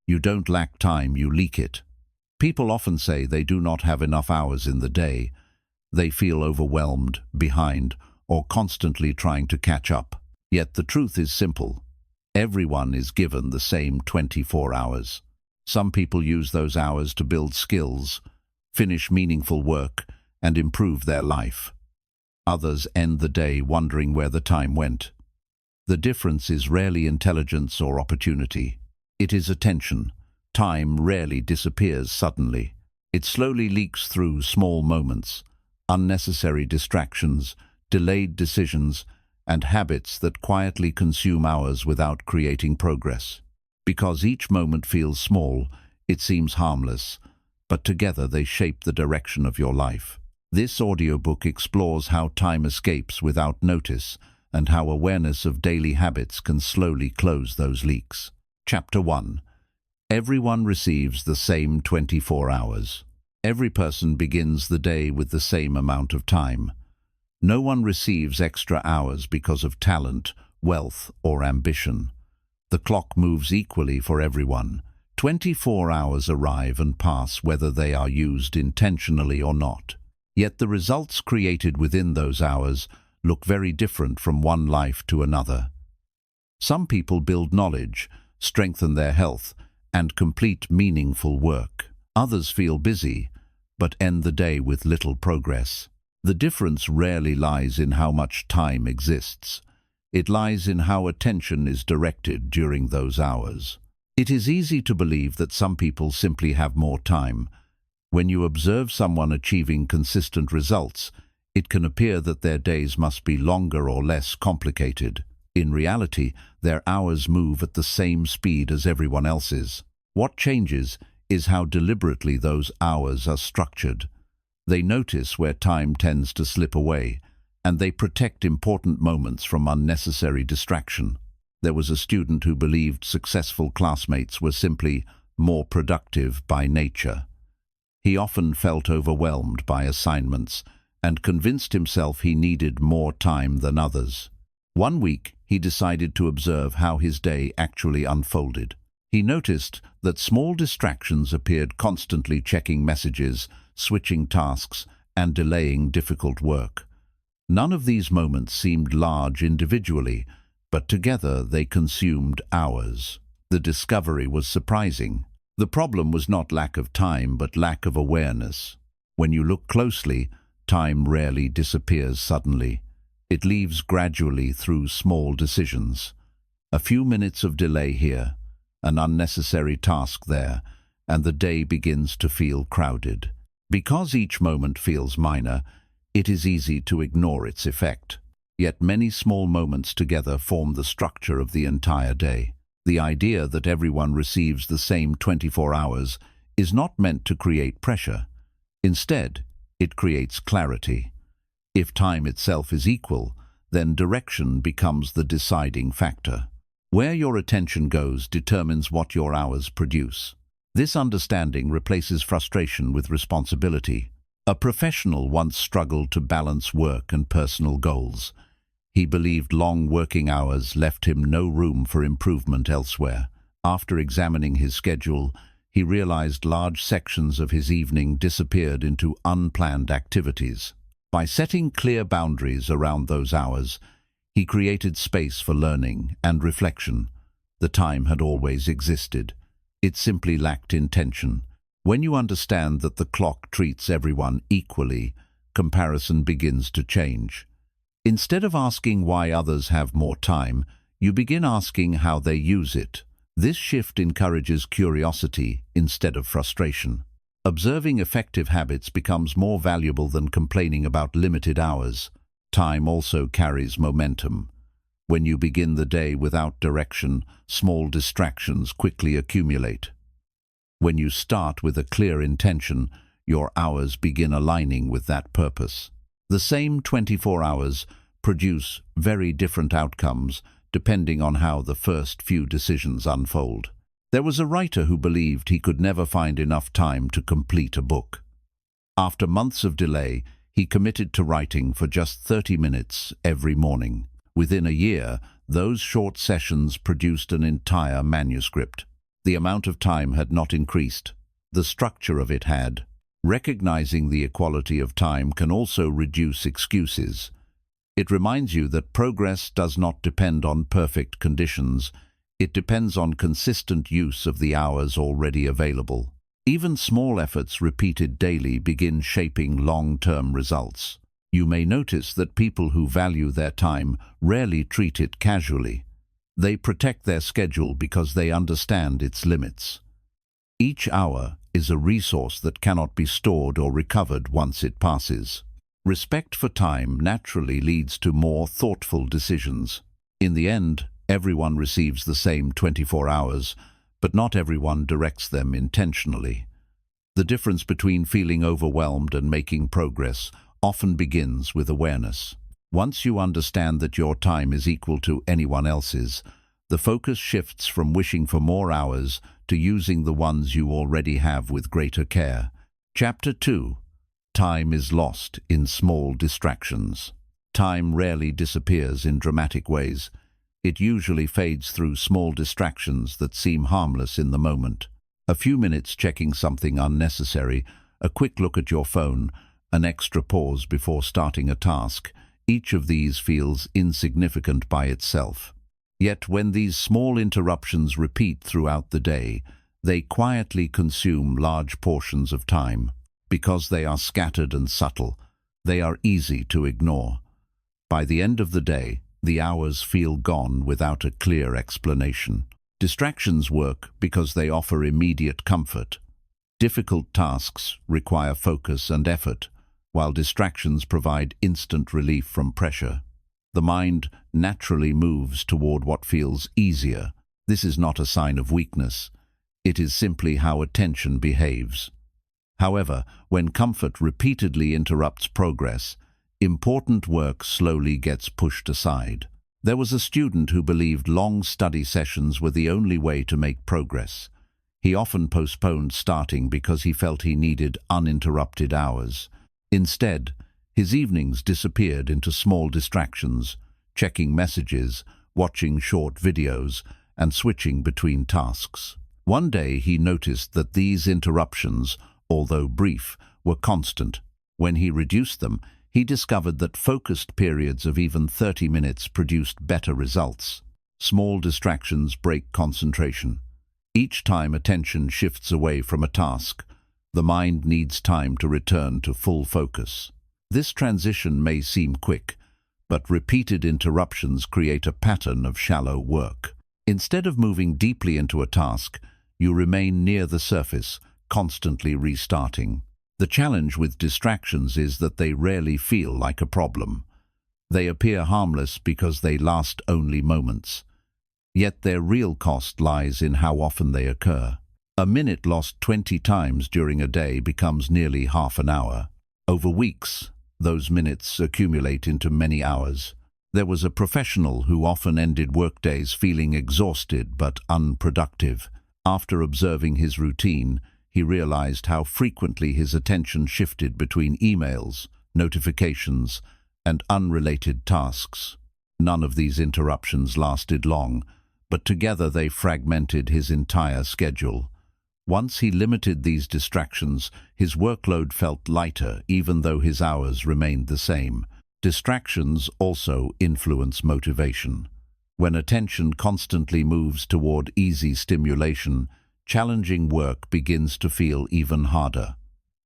You don't lack time, you leak it. People often say they do not have enough hours in the day. They feel overwhelmed, behind, or constantly trying to catch up. Yet the truth is simple. Everyone is given the same 24 hours. Some people use those hours to build skills, finish meaningful work, and improve their life. Others end the day wondering where the time went. The difference is rarely intelligence or opportunity. It is attention. Time rarely disappears suddenly. It slowly leaks through small moments, unnecessary distractions, delayed decisions, and habits that quietly consume hours without creating progress. Because each moment feels small, it seems harmless, but together they shape the direction of your life. This audiobook explores how time escapes without notice and how awareness of daily habits can slowly close those leaks. Chapter 1. Everyone receives the same 24 hours. Every person begins the day with the same amount of time. No one receives extra hours because of talent, wealth, or ambition. The clock moves equally for everyone. 24 hours arrive and pass whether they are used intentionally or not. Yet the results created within those hours look very different from one life to another. Some people build knowledge, strengthen their health, and complete meaningful work. Others feel busy, but end the day with little progress. The difference rarely lies in how much time exists. It lies in how attention is directed during those hours. It is easy to believe that some people simply have more time. When you observe someone achieving consistent results, it can appear that their days must be longer or less complicated. In reality, their hours move at the same speed as everyone else's. What changes is how deliberately those hours are structured. They notice where time tends to slip away, and they protect important moments from unnecessary distraction. There was a student who believed successful classmates were simply more productive by nature. He often felt overwhelmed by assignments and convinced himself he needed more time than others. One week, he decided to observe how his day actually unfolded. He noticed that small distractions appeared, constantly checking messages, switching tasks, and delaying difficult work. None of these moments seemed large individually, but together they consumed hours. The discovery was surprising. The problem was not lack of time, but lack of awareness. When you look closely, time rarely disappears suddenly. It leaves gradually through small decisions. A few minutes of delay here, an unnecessary task there, and the day begins to feel crowded. Because each moment feels minor, it is easy to ignore its effect. Yet many small moments together form the structure of the entire day. The idea that everyone receives the same 24 hours is not meant to create pressure. Instead, it creates clarity. If time itself is equal, then direction becomes the deciding factor. Where your attention goes determines what your hours produce. This understanding replaces frustration with responsibility. A professional once struggled to balance work and personal goals. He believed long working hours left him no room for improvement elsewhere. After examining his schedule, he realized large sections of his evening disappeared into unplanned activities. By setting clear boundaries around those hours, he created space for learning and reflection. The time had always existed. It simply lacked intention. When you understand that the clock treats everyone equally, comparison begins to change. Instead of asking why others have more time, you begin asking how they use it. This shift encourages curiosity instead of frustration. Observing effective habits becomes more valuable than complaining about limited hours. Time also carries momentum. When you begin the day without direction, small distractions quickly accumulate. When you start with a clear intention, your hours begin aligning with that purpose. The same 24 hours produce very different outcomes depending on how the first few decisions unfold. There was a writer who believed he could never find enough time to complete a book. After months of delay, he committed to writing for just 30 minutes every morning. Within a year, those short sessions produced an entire manuscript. The amount of time had not increased. The structure of it had. Recognizing the equality of time can also reduce excuses. It reminds you that progress does not depend on perfect conditions. It depends on consistent use of the hours already available. Even small efforts repeated daily begin shaping long-term results. You may notice that people who value their time rarely treat it casually. They protect their schedule because they understand its limits. Each hour is a resource that cannot be stored or recovered once it passes. Respect for time naturally leads to more thoughtful decisions. In the end, everyone receives the same 24 hours, but not everyone directs them intentionally. The difference between feeling overwhelmed and making progress often begins with awareness. Once you understand that your time is equal to anyone else's, the focus shifts from wishing for more hours to using the ones you already have with greater care. Chapter 2. Time is lost in small distractions. Time rarely disappears in dramatic ways. It usually fades through small distractions that seem harmless in the moment. A few minutes checking something unnecessary, a quick look at your phone, an extra pause before starting a task. Each of these feels insignificant by itself. Yet when these small interruptions repeat throughout the day, they quietly consume large portions of time. Because they are scattered and subtle, they are easy to ignore. By the end of the day, the hours feel gone without a clear explanation. Distractions work because they offer immediate comfort. Difficult tasks require focus and effort, while distractions provide instant relief from pressure. The mind naturally moves toward what feels easier. This is not a sign of weakness. It is simply how attention behaves. However, when comfort repeatedly interrupts progress, important work slowly gets pushed aside. There was a student who believed long study sessions were the only way to make progress. He often postponed starting because he felt he needed uninterrupted hours. Instead, his evenings disappeared into small distractions, checking messages, watching short videos, and switching between tasks. One day he noticed that these interruptions, although brief, were constant. When he reduced them, he discovered that focused periods of even 30 minutes produced better results. Small distractions break concentration. Each time attention shifts away from a task, the mind needs time to return to full focus. This transition may seem quick, but repeated interruptions create a pattern of shallow work. Instead of moving deeply into a task, you remain near the surface, constantly restarting. The challenge with distractions is that they rarely feel like a problem. They appear harmless because they last only moments. Yet their real cost lies in how often they occur. A minute lost 20 times during a day becomes nearly half an hour. Over weeks, those minutes accumulate into many hours. There was a professional who often ended workdays feeling exhausted but unproductive. After observing his routine, he realized how frequently his attention shifted between emails, notifications, and unrelated tasks. None of these interruptions lasted long, but together they fragmented his entire schedule. Once he limited these distractions, his workload felt lighter even though his hours remained the same. Distractions also influence motivation. When attention constantly moves toward easy stimulation, challenging work begins to feel even harder.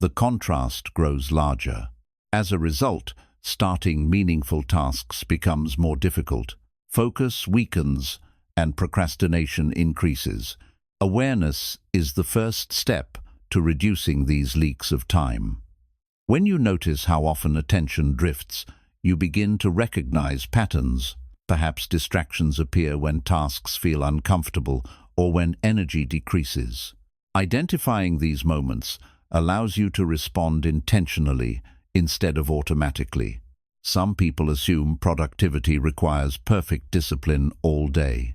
The contrast grows larger. As a result, starting meaningful tasks becomes more difficult. Focus weakens and procrastination increases. Awareness is the first step to reducing these leaks of time. When you notice how often attention drifts, you begin to recognize patterns. Perhaps distractions appear when tasks feel uncomfortable or when energy decreases. Identifying these moments allows you to respond intentionally instead of automatically. Some people assume productivity requires perfect discipline all day.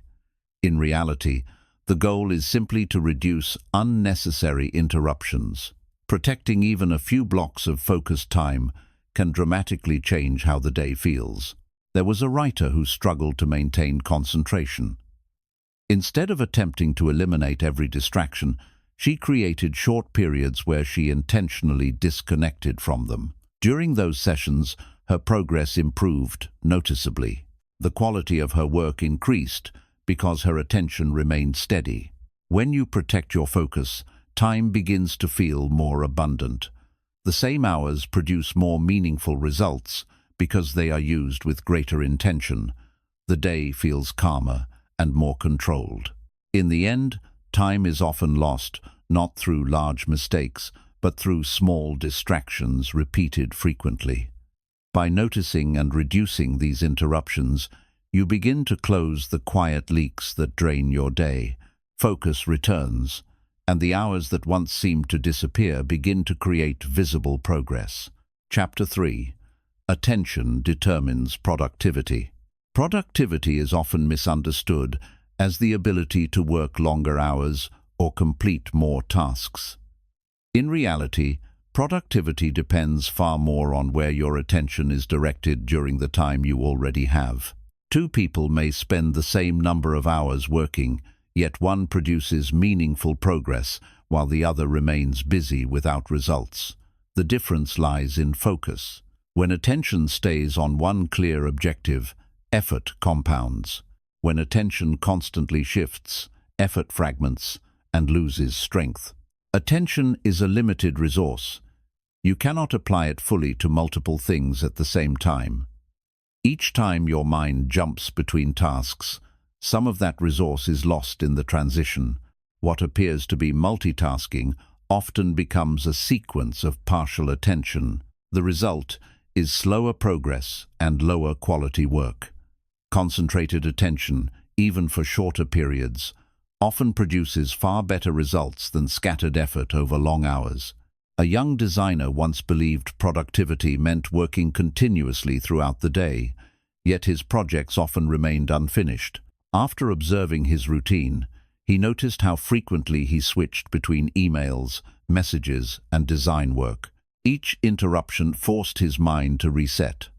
In reality, the goal is simply to reduce unnecessary interruptions. Protecting even a few blocks of focused time can dramatically change how the day feels. There was a writer who struggled to maintain concentration. Instead of attempting to eliminate every distraction, she created short periods where she intentionally disconnected from them. During those sessions, her progress improved noticeably. The quality of her work increased because her attention remained steady. When you protect your focus, time begins to feel more abundant. The same hours produce more meaningful results because they are used with greater intention. The day feels calmer and more controlled. In the end, time is often lost, not through large mistakes, but through small distractions repeated frequently. By noticing and reducing these interruptions, you begin to close the quiet leaks that drain your day. Focus returns, and the hours that once seemed to disappear begin to create visible progress. Chapter 3. Attention determines productivity. Productivity is often misunderstood as the ability to work longer hours or complete more tasks. In reality, productivity depends far more on where your attention is directed during the time you already have. Two people may spend the same number of hours working, yet one produces meaningful progress while the other remains busy without results. The difference lies in focus. When attention stays on one clear objective, effort compounds. When attention constantly shifts, effort fragments and loses strength. Attention is a limited resource. You cannot apply it fully to multiple things at the same time. Each time your mind jumps between tasks, some of that resource is lost in the transition. What appears to be multitasking often becomes a sequence of partial attention. The result is slower progress and lower quality work. Concentrated attention, even for shorter periods, often produces far better results than scattered effort over long hours. A young designer once believed productivity meant working continuously throughout the day, yet his projects often remained unfinished. After observing his routine, he noticed how frequently he switched between emails, messages, and design work. Each interruption forced his mind to reset.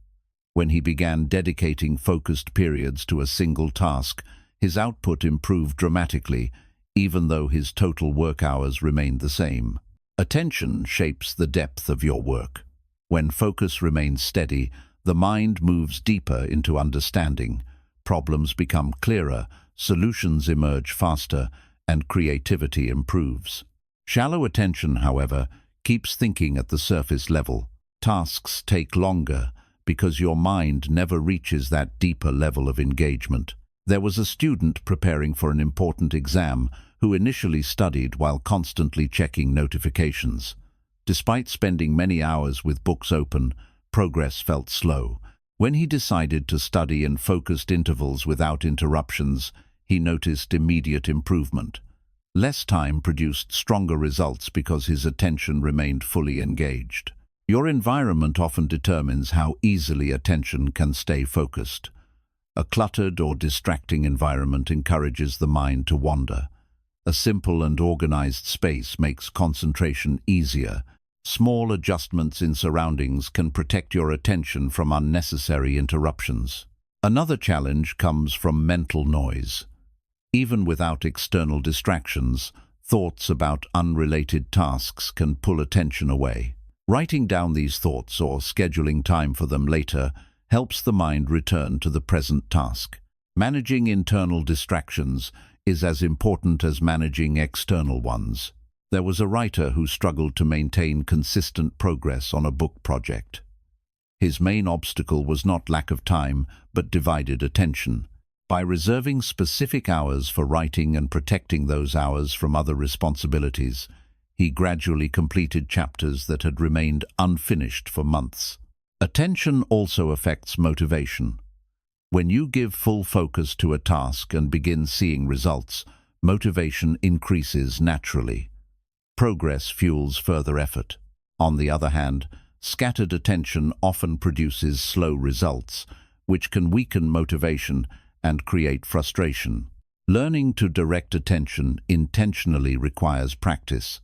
When he began dedicating focused periods to a single task, his output improved dramatically, even though his total work hours remained the same. Attention shapes the depth of your work. When focus remains steady, the mind moves deeper into understanding. Problems become clearer, solutions emerge faster, and creativity improves. Shallow attention, however, keeps thinking at the surface level. Tasks take longer because your mind never reaches that deeper level of engagement. There was a student preparing for an important exam who initially studied while constantly checking notifications. Despite spending many hours with books open, progress felt slow. When he decided to study in focused intervals without interruptions, he noticed immediate improvement. Less time produced stronger results because his attention remained fully engaged. Your environment often determines how easily attention can stay focused. A cluttered or distracting environment encourages the mind to wander. A simple and organized space makes concentration easier. Small adjustments in surroundings can protect your attention from unnecessary interruptions. Another challenge comes from mental noise. Even without external distractions, thoughts about unrelated tasks can pull attention away. Writing down these thoughts or scheduling time for them later helps the mind return to the present task. Managing internal distractions is as important as managing external ones. There was a writer who struggled to maintain consistent progress on a book project. His main obstacle was not lack of time, but divided attention. By reserving specific hours for writing and protecting those hours from other responsibilities, he gradually completed chapters that had remained unfinished for months. Attention also affects motivation. When you give full focus to a task and begin seeing results, motivation increases naturally. Progress fuels further effort. On the other hand, scattered attention often produces slow results, which can weaken motivation and create frustration. Learning to direct attention intentionally requires practice.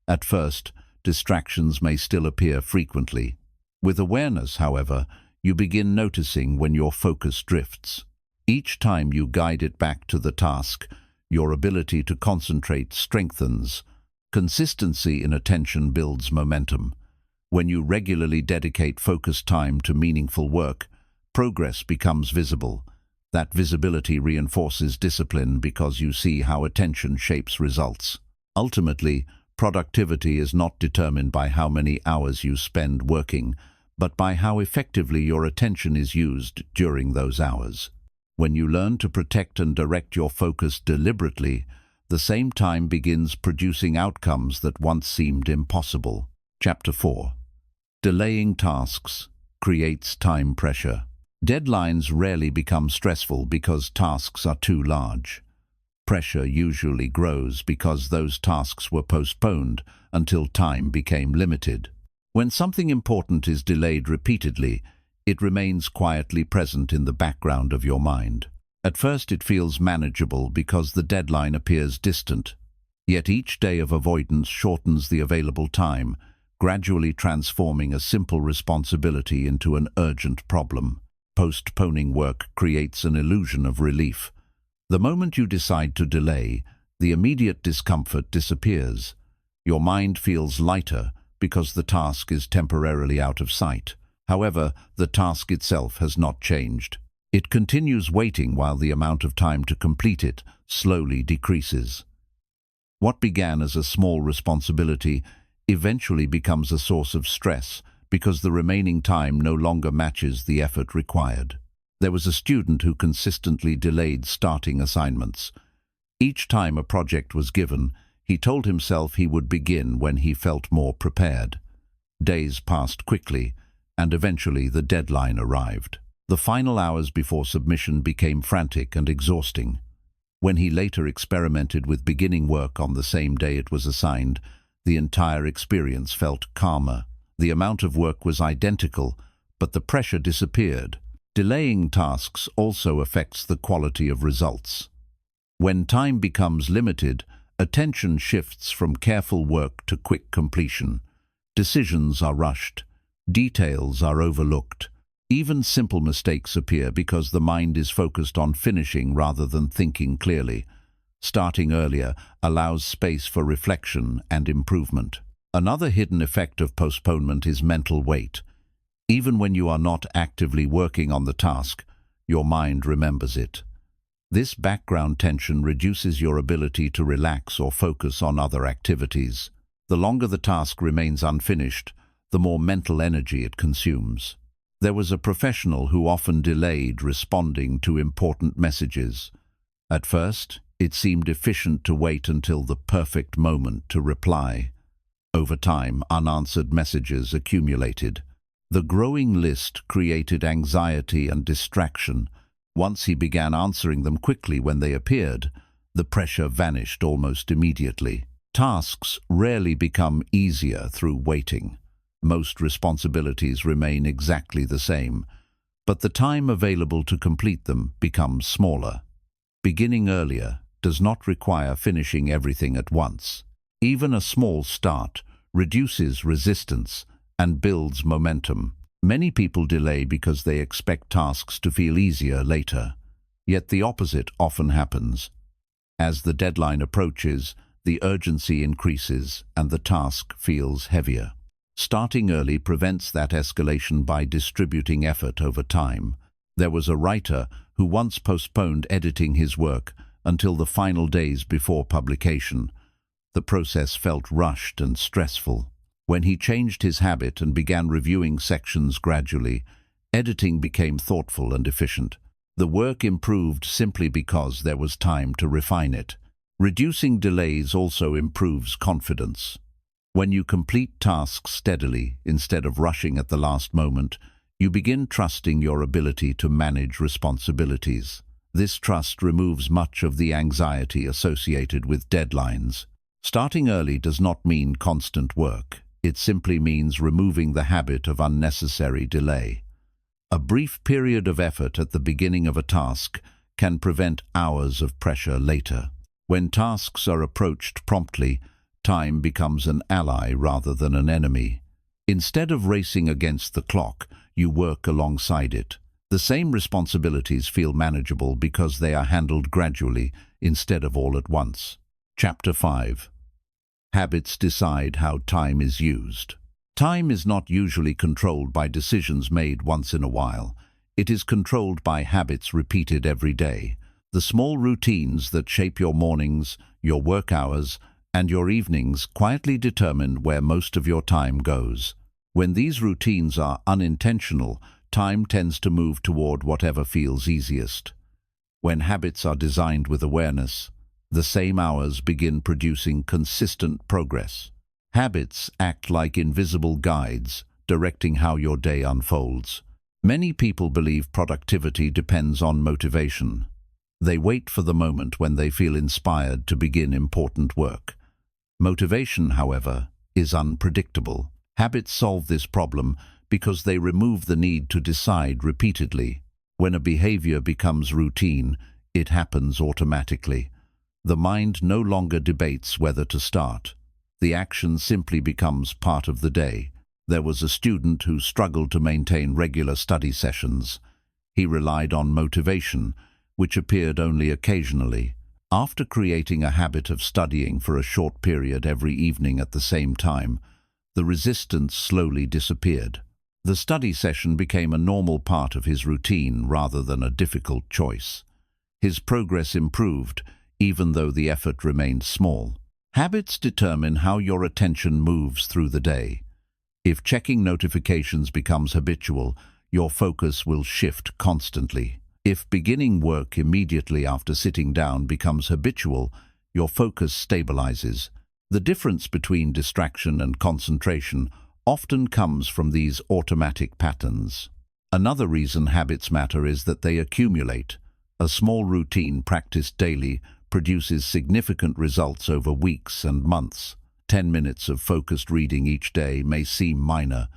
At first, distractions may still appear frequently. With awareness, however, you begin noticing when your focus drifts. Each time you guide it back to the task, your ability to concentrate strengthens. Consistency in attention builds momentum. When you regularly dedicate focused time to meaningful work, progress becomes visible. That visibility reinforces discipline because you see how attention shapes results. Ultimately, productivity is not determined by how many hours you spend working, but by how effectively your attention is used during those hours. When you learn to protect and direct your focus deliberately, the same time begins producing outcomes that once seemed impossible. Chapter 4. Delaying tasks creates time pressure. Deadlines rarely become stressful because tasks are too large. Pressure usually grows because those tasks were postponed until time became limited. When something important is delayed repeatedly, it remains quietly present in the background of your mind. At first it feels manageable because the deadline appears distant. Yet each day of avoidance shortens the available time, gradually transforming a simple responsibility into an urgent problem. Postponing work creates an illusion of relief. The moment you decide to delay, the immediate discomfort disappears. Your mind feels lighter because the task is temporarily out of sight. However, the task itself has not changed. It continues waiting while the amount of time to complete it slowly decreases. What began as a small responsibility eventually becomes a source of stress because the remaining time no longer matches the effort required. There was a student who consistently delayed starting assignments. Each time a project was given, he told himself he would begin when he felt more prepared. Days passed quickly, and eventually the deadline arrived. The final hours before submission became frantic and exhausting. When he later experimented with beginning work on the same day it was assigned, the entire experience felt calmer. The amount of work was identical, but the pressure disappeared. Delaying tasks also affects the quality of results. When time becomes limited, attention shifts from careful work to quick completion. Decisions are rushed. Details are overlooked. Even simple mistakes appear because the mind is focused on finishing rather than thinking clearly. Starting earlier allows space for reflection and improvement. Another hidden effect of postponement is mental weight. Even when you are not actively working on the task, your mind remembers it. This background tension reduces your ability to relax or focus on other activities. The longer the task remains unfinished, the more mental energy it consumes. There was a professional who often delayed responding to important messages. At first, it seemed efficient to wait until the perfect moment to reply. Over time, unanswered messages accumulated. The growing list created anxiety and distraction. Once he began answering them quickly when they appeared, the pressure vanished almost immediately. Tasks rarely become easier through waiting. Most responsibilities remain exactly the same, but the time available to complete them becomes smaller. Beginning earlier does not require finishing everything at once. Even a small start reduces resistance and builds momentum. Many people delay because they expect tasks to feel easier later. Yet the opposite often happens. As the deadline approaches, the urgency increases and the task feels heavier. Starting early prevents that escalation by distributing effort over time. There was a writer who once postponed editing his work until the final days before publication. The process felt rushed and stressful. When he changed his habit and began reviewing sections gradually, editing became thoughtful and efficient. The work improved simply because there was time to refine it. Reducing delays also improves confidence. When you complete tasks steadily, instead of rushing at the last moment, you begin trusting your ability to manage responsibilities. This trust removes much of the anxiety associated with deadlines. Starting early does not mean constant work. It simply means removing the habit of unnecessary delay. A brief period of effort at the beginning of a task can prevent hours of pressure later. When tasks are approached promptly, time becomes an ally rather than an enemy. Instead of racing against the clock, you work alongside it. The same responsibilities feel manageable because they are handled gradually instead of all at once. Chapter 5. Habits decide how time is used. Time is not usually controlled by decisions made once in a while. It is controlled by habits repeated every day. The small routines that shape your mornings, your work hours, and your evenings quietly determine where most of your time goes. When these routines are unintentional, time tends to move toward whatever feels easiest. When habits are designed with awareness, the same hours begin producing consistent progress. Habits act like invisible guides, directing how your day unfolds. Many people believe productivity depends on motivation. They wait for the moment when they feel inspired to begin important work. Motivation, however, is unpredictable. Habits solve this problem because they remove the need to decide repeatedly. When a behavior becomes routine, it happens automatically. The mind no longer debates whether to start. The action simply becomes part of the day. There was a student who struggled to maintain regular study sessions. He relied on motivation, which appeared only occasionally. After creating a habit of studying for a short period every evening at the same time, the resistance slowly disappeared. The study session became a normal part of his routine rather than a difficult choice. His progress improved, even though the effort remained small. Habits determine how your attention moves through the day. If checking notifications becomes habitual, your focus will shift constantly. If beginning work immediately after sitting down becomes habitual, your focus stabilizes. The difference between distraction and concentration often comes from these automatic patterns. Another reason habits matter is that they accumulate. A small routine practiced daily produces significant results over weeks and months. 10 minutes of focused reading each day may seem minor,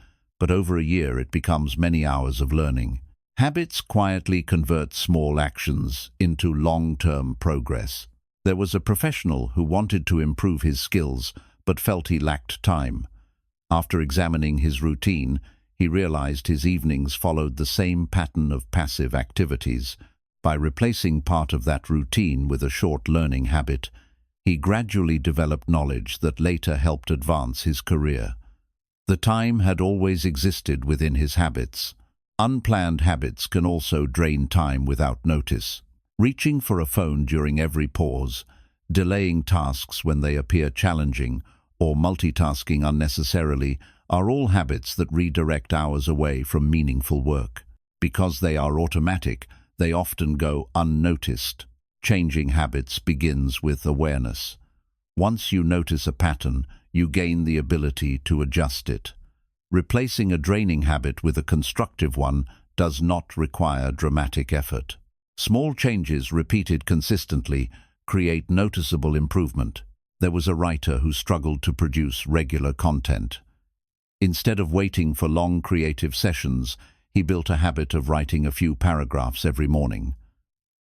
but over a year it becomes many hours of learning. Habits quietly convert small actions into long-term progress. There was a professional who wanted to improve his skills but felt he lacked time. After examining his routine, he realized his evenings followed the same pattern of passive activities. By replacing part of that routine with a short learning habit, he gradually developed knowledge that later helped advance his career. The time had always existed within his habits. Unplanned habits can also drain time without notice. Reaching for a phone during every pause, delaying tasks when they appear challenging, or multitasking unnecessarily are all habits that redirect hours away from meaningful work. Because they are automatic, they often go unnoticed. Changing habits begins with awareness. Once you notice a pattern, you gain the ability to adjust it. Replacing a draining habit with a constructive one does not require dramatic effort. Small changes repeated consistently create noticeable improvement. There was a writer who struggled to produce regular content. Instead of waiting for long creative sessions, he built a habit of writing a few paragraphs every morning.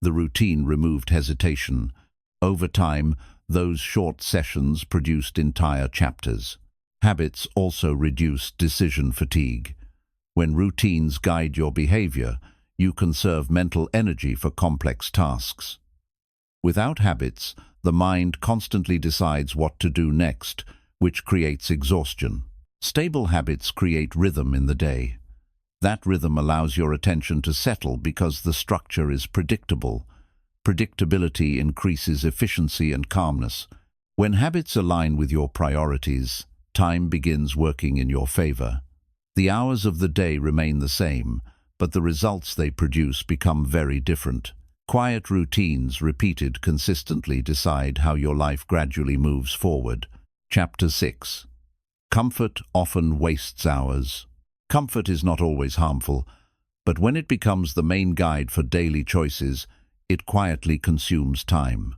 The routine removed hesitation. Over time, those short sessions produced entire chapters. Habits also reduce decision fatigue. When routines guide your behavior, you conserve mental energy for complex tasks. Without habits, the mind constantly decides what to do next, which creates exhaustion. Stable habits create rhythm in the day. That rhythm allows your attention to settle because the structure is predictable. Predictability increases efficiency and calmness. When habits align with your priorities, time begins working in your favor. The hours of the day remain the same, but the results they produce become very different. Quiet routines repeated consistently decide how your life gradually moves forward. Chapter 6. Comfort often wastes hours. Comfort is not always harmful, but when it becomes the main guide for daily choices, it quietly consumes time.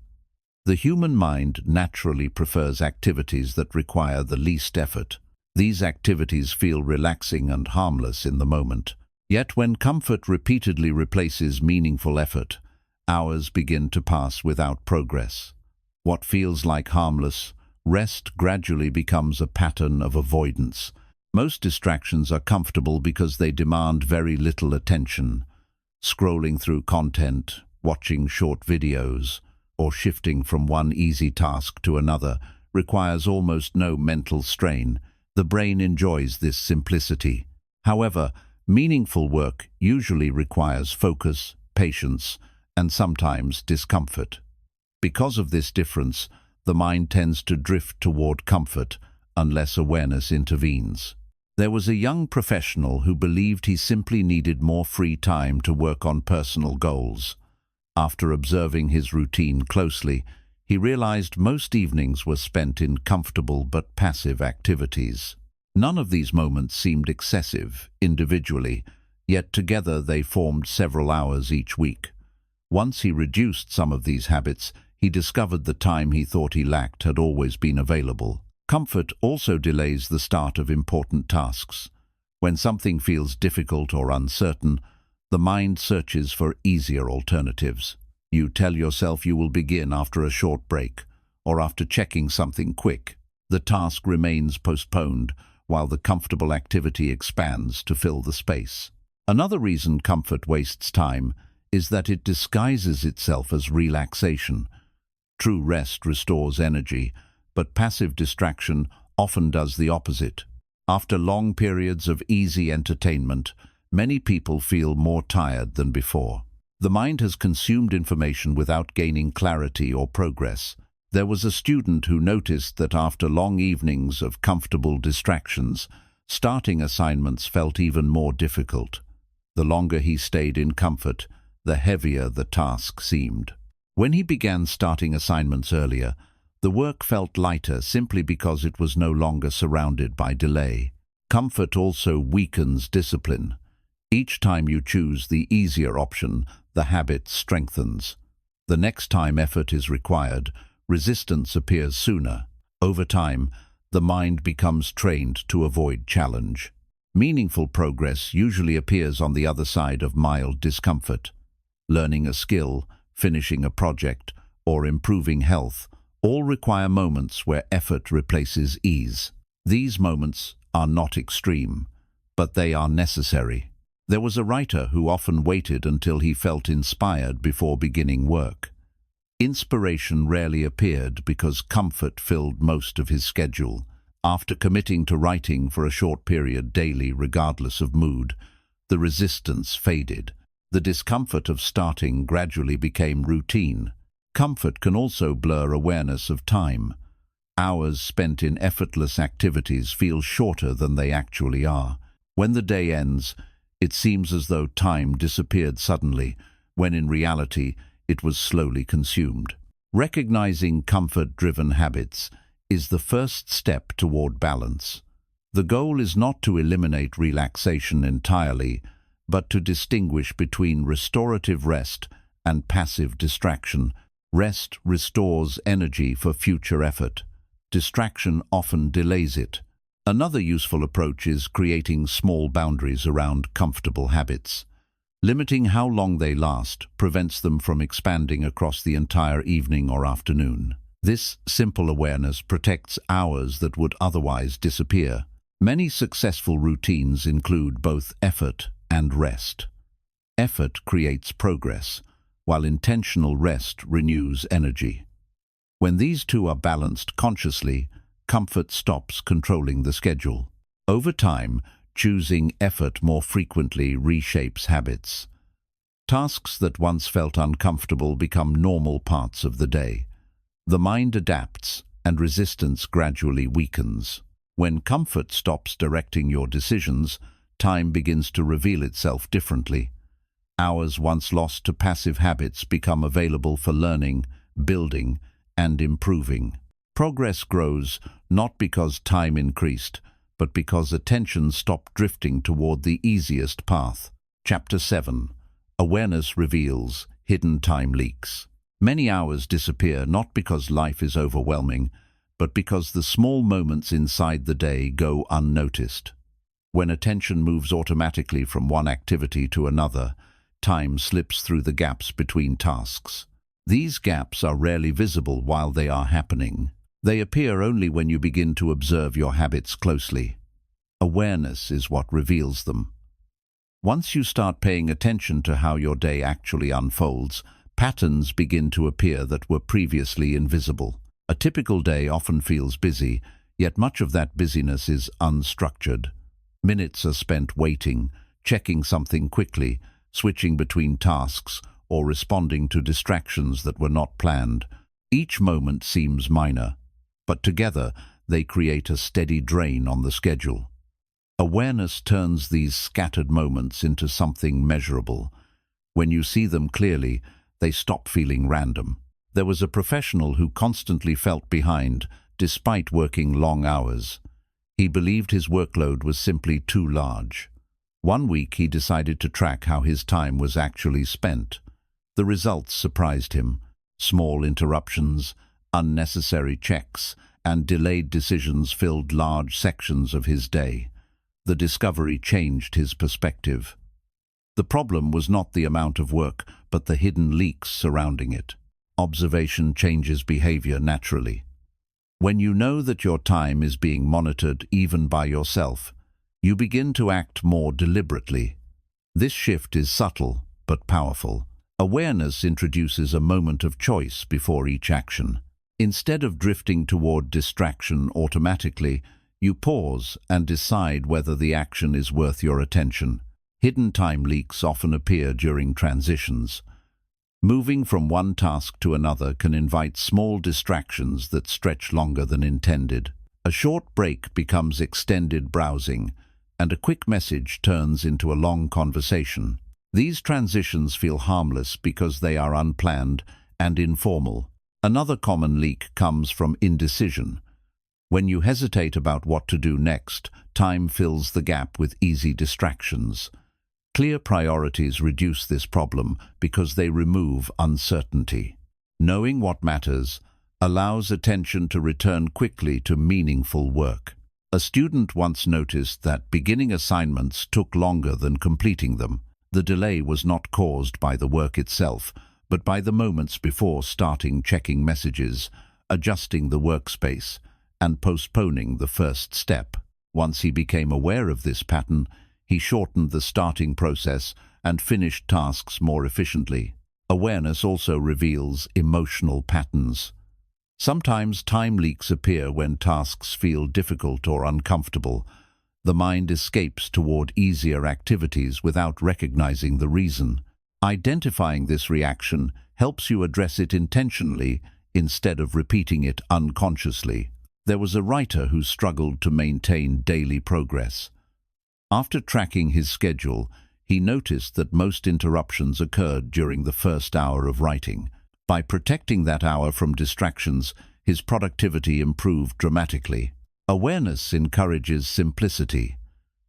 The human mind naturally prefers activities that require the least effort. These activities feel relaxing and harmless in the moment. Yet when comfort repeatedly replaces meaningful effort, hours begin to pass without progress. What feels like harmless rest gradually becomes a pattern of avoidance. Most distractions are comfortable because they demand very little attention. Scrolling through content, watching short videos, or shifting from one easy task to another requires almost no mental strain. The brain enjoys this simplicity. However, meaningful work usually requires focus, patience, and sometimes discomfort. Because of this difference, the mind tends to drift toward comfort unless awareness intervenes. There was a young professional who believed he simply needed more free time to work on personal goals. After observing his routine closely, he realized most evenings were spent in comfortable but passive activities. None of these moments seemed excessive individually, yet together they formed several hours each week. Once he reduced some of these habits, he discovered the time he thought he lacked had always been available. Comfort also delays the start of important tasks. When something feels difficult or uncertain, the mind searches for easier alternatives. You tell yourself you will begin after a short break, or after checking something quick. The task remains postponed, while the comfortable activity expands to fill the space. Another reason comfort wastes time is that it disguises itself as relaxation. True rest restores energy, but passive distraction often does the opposite. After long periods of easy entertainment, many people feel more tired than before. The mind has consumed information without gaining clarity or progress. There was a student who noticed that after long evenings of comfortable distractions, starting assignments felt even more difficult. The longer he stayed in comfort, the heavier the task seemed. When he began starting assignments earlier, the work felt lighter simply because it was no longer surrounded by delay. Comfort also weakens discipline. Each time you choose the easier option, the habit strengthens. The next time effort is required, resistance appears sooner. Over time, the mind becomes trained to avoid challenge. Meaningful progress usually appears on the other side of mild discomfort. Learning a skill, finishing a project, or improving health all require moments where effort replaces ease. These moments are not extreme, but they are necessary. There was a writer who often waited until he felt inspired before beginning work. Inspiration rarely appeared because comfort filled most of his schedule. After committing to writing for a short period daily regardless of mood, the resistance faded. The discomfort of starting gradually became routine. Comfort can also blur awareness of time. Hours spent in effortless activities feel shorter than they actually are. When the day ends, it seems as though time disappeared suddenly, when in reality it was slowly consumed. Recognizing comfort-driven habits is the first step toward balance. The goal is not to eliminate relaxation entirely, but to distinguish between restorative rest and passive distraction. Rest restores energy for future effort. Distraction often delays it. Another useful approach is creating small boundaries around comfortable habits. Limiting how long they last prevents them from expanding across the entire evening or afternoon. This simple awareness protects hours that would otherwise disappear. Many successful routines include both effort and rest. Effort creates progress, while intentional rest renews energy. When these two are balanced consciously, comfort stops controlling the schedule. Over time, choosing effort more frequently reshapes habits. Tasks that once felt uncomfortable become normal parts of the day. The mind adapts, and resistance gradually weakens. When comfort stops directing your decisions, time begins to reveal itself differently. Hours once lost to passive habits become available for learning, building, and improving. Progress grows not because time increased, but because attention stopped drifting toward the easiest path. Chapter 7. Awareness reveals hidden time leaks. Many hours disappear not because life is overwhelming, but because the small moments inside the day go unnoticed. When attention moves automatically from one activity to another, time slips through the gaps between tasks. These gaps are rarely visible while they are happening. They appear only when you begin to observe your habits closely. Awareness is what reveals them. Once you start paying attention to how your day actually unfolds, patterns begin to appear that were previously invisible. A typical day often feels busy, yet much of that busyness is unstructured. Minutes are spent waiting, checking something quickly, switching between tasks, or responding to distractions that were not planned. Each moment seems minor, but together they create a steady drain on the schedule. Awareness turns these scattered moments into something measurable. When you see them clearly, they stop feeling random. There was a professional who constantly felt behind, despite working long hours. He believed his workload was simply too large. One week he decided to track how his time was actually spent. The results surprised him. Small interruptions, unnecessary checks, and delayed decisions filled large sections of his day. The discovery changed his perspective. The problem was not the amount of work, but the hidden leaks surrounding it. Observation changes behavior naturally. When you know that your time is being monitored even by yourself, you begin to act more deliberately. This shift is subtle but powerful. Awareness introduces a moment of choice before each action. Instead of drifting toward distraction automatically, you pause and decide whether the action is worth your attention. Hidden time leaks often appear during transitions. Moving from one task to another can invite small distractions that stretch longer than intended. A short break becomes extended browsing, and a quick message turns into a long conversation. These transitions feel harmless because they are unplanned and informal. Another common leak comes from indecision. When you hesitate about what to do next, time fills the gap with easy distractions. Clear priorities reduce this problem because they remove uncertainty. Knowing what matters allows attention to return quickly to meaningful work. A student once noticed that beginning assignments took longer than completing them. The delay was not caused by the work itself, but by the moments before starting checking messages, adjusting the workspace, and postponing the first step. Once he became aware of this pattern, he shortened the starting process and finished tasks more efficiently. Awareness also reveals emotional patterns. Sometimes time leaks appear when tasks feel difficult or uncomfortable. The mind escapes toward easier activities without recognizing the reason. Identifying this reaction helps you address it intentionally instead of repeating it unconsciously. There was a writer who struggled to maintain daily progress. After tracking his schedule, he noticed that most interruptions occurred during the first hour of writing. By protecting that hour from distractions, his productivity improved dramatically. Awareness encourages simplicity.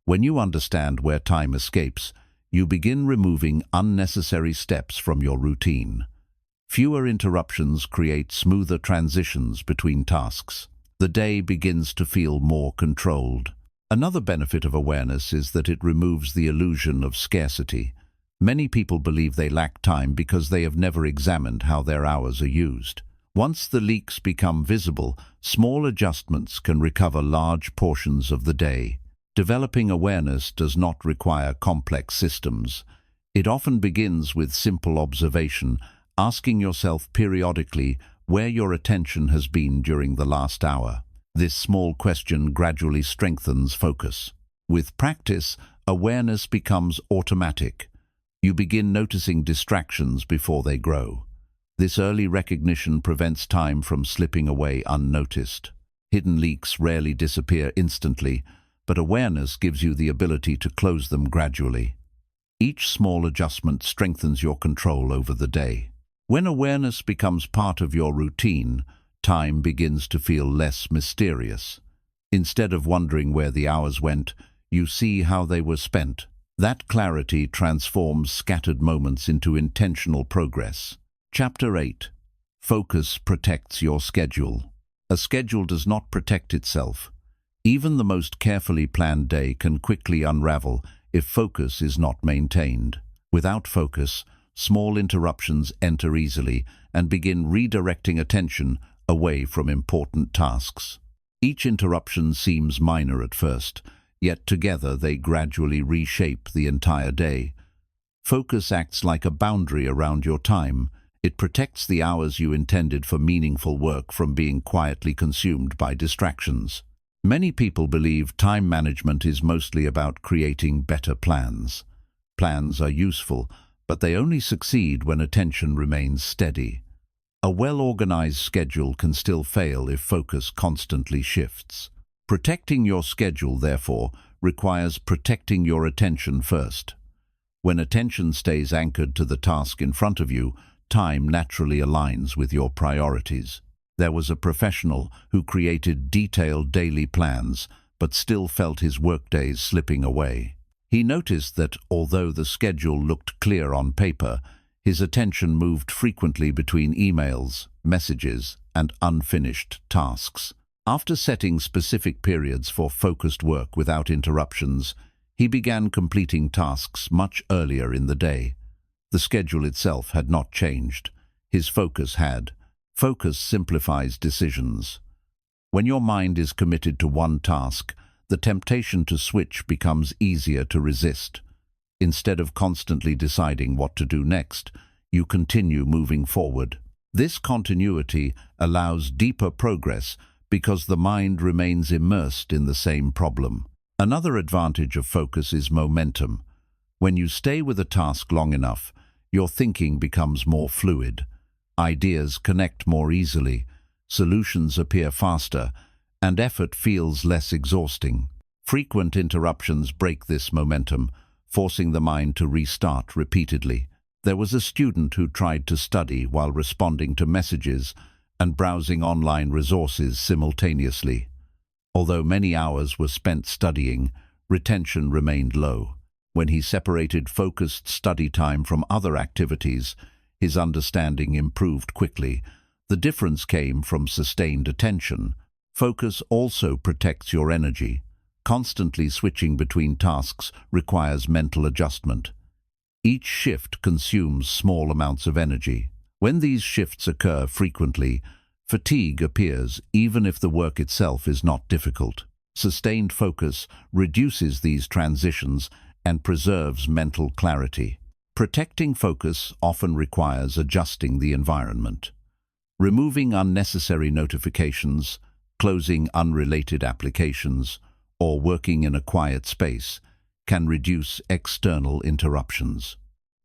When you understand where time escapes, you begin removing unnecessary steps from your routine. Fewer interruptions create smoother transitions between tasks. The day begins to feel more controlled. Another benefit of awareness is that it removes the illusion of scarcity. Many people believe they lack time because they have never examined how their hours are used. Once the leaks become visible, small adjustments can recover large portions of the day. Developing awareness does not require complex systems. It often begins with simple observation, asking yourself periodically where your attention has been during the last hour. This small question gradually strengthens focus. With practice, awareness becomes automatic. You begin noticing distractions before they grow. This early recognition prevents time from slipping away unnoticed. Hidden leaks rarely disappear instantly, but awareness gives you the ability to close them gradually. Each small adjustment strengthens your control over the day. When awareness becomes part of your routine, time begins to feel less mysterious. Instead of wondering where the hours went, you see how they were spent. That clarity transforms scattered moments into intentional progress. Chapter 8. Focus protects your schedule. A schedule does not protect itself. Even the most carefully planned day can quickly unravel if focus is not maintained. Without focus, small interruptions enter easily and begin redirecting attention away from important tasks. Each interruption seems minor at first, yet together they gradually reshape the entire day. Focus acts like a boundary around your time. It protects the hours you intended for meaningful work from being quietly consumed by distractions. Many people believe time management is mostly about creating better plans. Plans are useful, but they only succeed when attention remains steady. A well-organized schedule can still fail if focus constantly shifts. Protecting your schedule, therefore, requires protecting your attention first. When attention stays anchored to the task in front of you, time naturally aligns with your priorities. There was a professional who created detailed daily plans, but still felt his workdays slipping away. He noticed that, although the schedule looked clear on paper, his attention moved frequently between emails, messages, and unfinished tasks. After setting specific periods for focused work without interruptions, he began completing tasks much earlier in the day. The schedule itself had not changed. His focus had. Focus simplifies decisions. When your mind is committed to one task, the temptation to switch becomes easier to resist. Instead of constantly deciding what to do next, you continue moving forward. This continuity allows deeper progress because the mind remains immersed in the same problem. Another advantage of focus is momentum. When you stay with a task long enough, your thinking becomes more fluid. Ideas connect more easily, solutions appear faster, and effort feels less exhausting. Frequent interruptions break this momentum, forcing the mind to restart repeatedly. There was a student who tried to study while responding to messages and browsing online resources simultaneously. Although many hours were spent studying, retention remained low. When he separated focused study time from other activities, his understanding improved quickly. The difference came from sustained attention. Focus also protects your energy. Constantly switching between tasks requires mental adjustment. Each shift consumes small amounts of energy. When these shifts occur frequently, fatigue appears even if the work itself is not difficult. Sustained focus reduces these transitions and preserves mental clarity. Protecting focus often requires adjusting the environment. Removing unnecessary notifications, closing unrelated applications, or working in a quiet space can reduce external interruptions.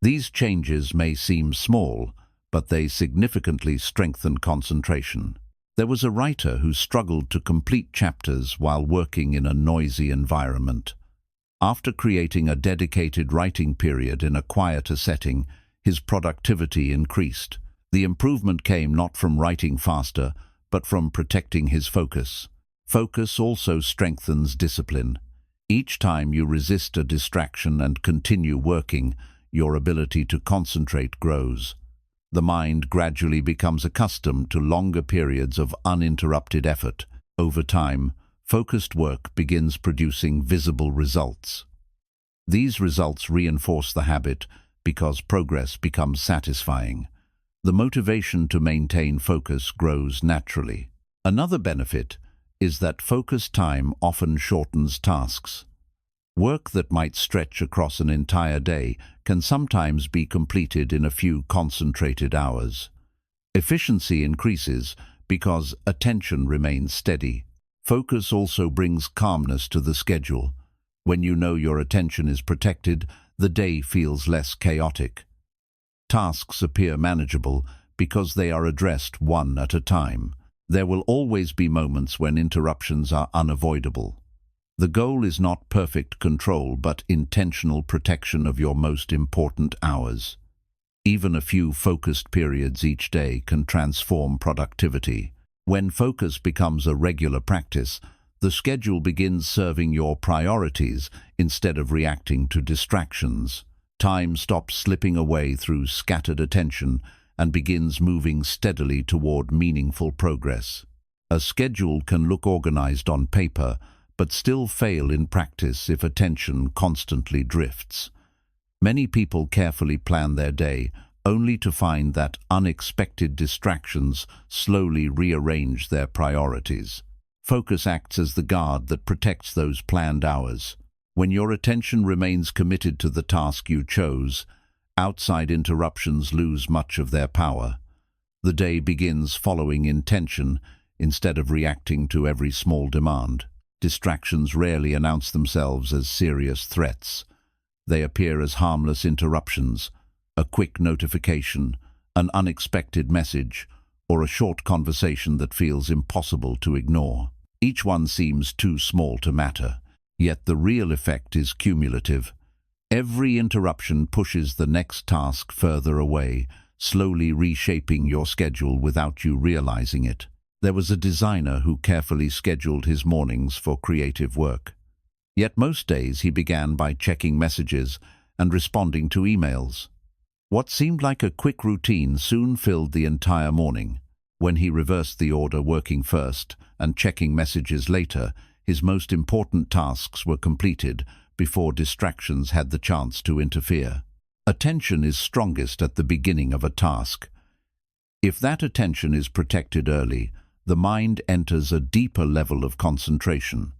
These changes may seem small, but they significantly strengthen concentration. There was a writer who struggled to complete chapters while working in a noisy environment. After creating a dedicated writing period in a quieter setting, his productivity increased. The improvement came not from writing faster, but from protecting his focus. Focus also strengthens discipline. Each time you resist a distraction and continue working, your ability to concentrate grows. The mind gradually becomes accustomed to longer periods of uninterrupted effort. Over time, focused work begins producing visible results. These results reinforce the habit because progress becomes satisfying. The motivation to maintain focus grows naturally. Another benefit is that focused time often shortens tasks. Work that might stretch across an entire day can sometimes be completed in a few concentrated hours. Efficiency increases because attention remains steady. Focus also brings calmness to the schedule. When you know your attention is protected, the day feels less chaotic. Tasks appear manageable because they are addressed one at a time. There will always be moments when interruptions are unavoidable. The goal is not perfect control, but intentional protection of your most important hours. Even a few focused periods each day can transform productivity. When focus becomes a regular practice, the schedule begins serving your priorities instead of reacting to distractions. Time stops slipping away through scattered attention and begins moving steadily toward meaningful progress. A schedule can look organized on paper, but still fail in practice if attention constantly drifts. Many people carefully plan their day, only to find that unexpected distractions slowly rearrange their priorities. focus acts as the guard that protects those planned hours. When your attention remains committed to the task you chose, outside interruptions lose much of their power. The day begins following intention instead of reacting to every small demand. Distractions rarely announce themselves as serious threats. They appear as harmless interruptions, a quick notification, an unexpected message, or a short conversation that feels impossible to ignore. Each one seems too small to matter, yet the real effect is cumulative. Every interruption pushes the next task further away, slowly reshaping your schedule without you realizing it. There was a designer who carefully scheduled his mornings for creative work. Yet most days he began by checking messages and responding to emails. What seemed like a quick routine soon filled the entire morning. When he reversed the order, working first and checking messages later, his most important tasks were completed before distractions had the chance to interfere. Attention is strongest at the beginning of a task. If that attention is protected early, the mind enters a deeper level of concentration.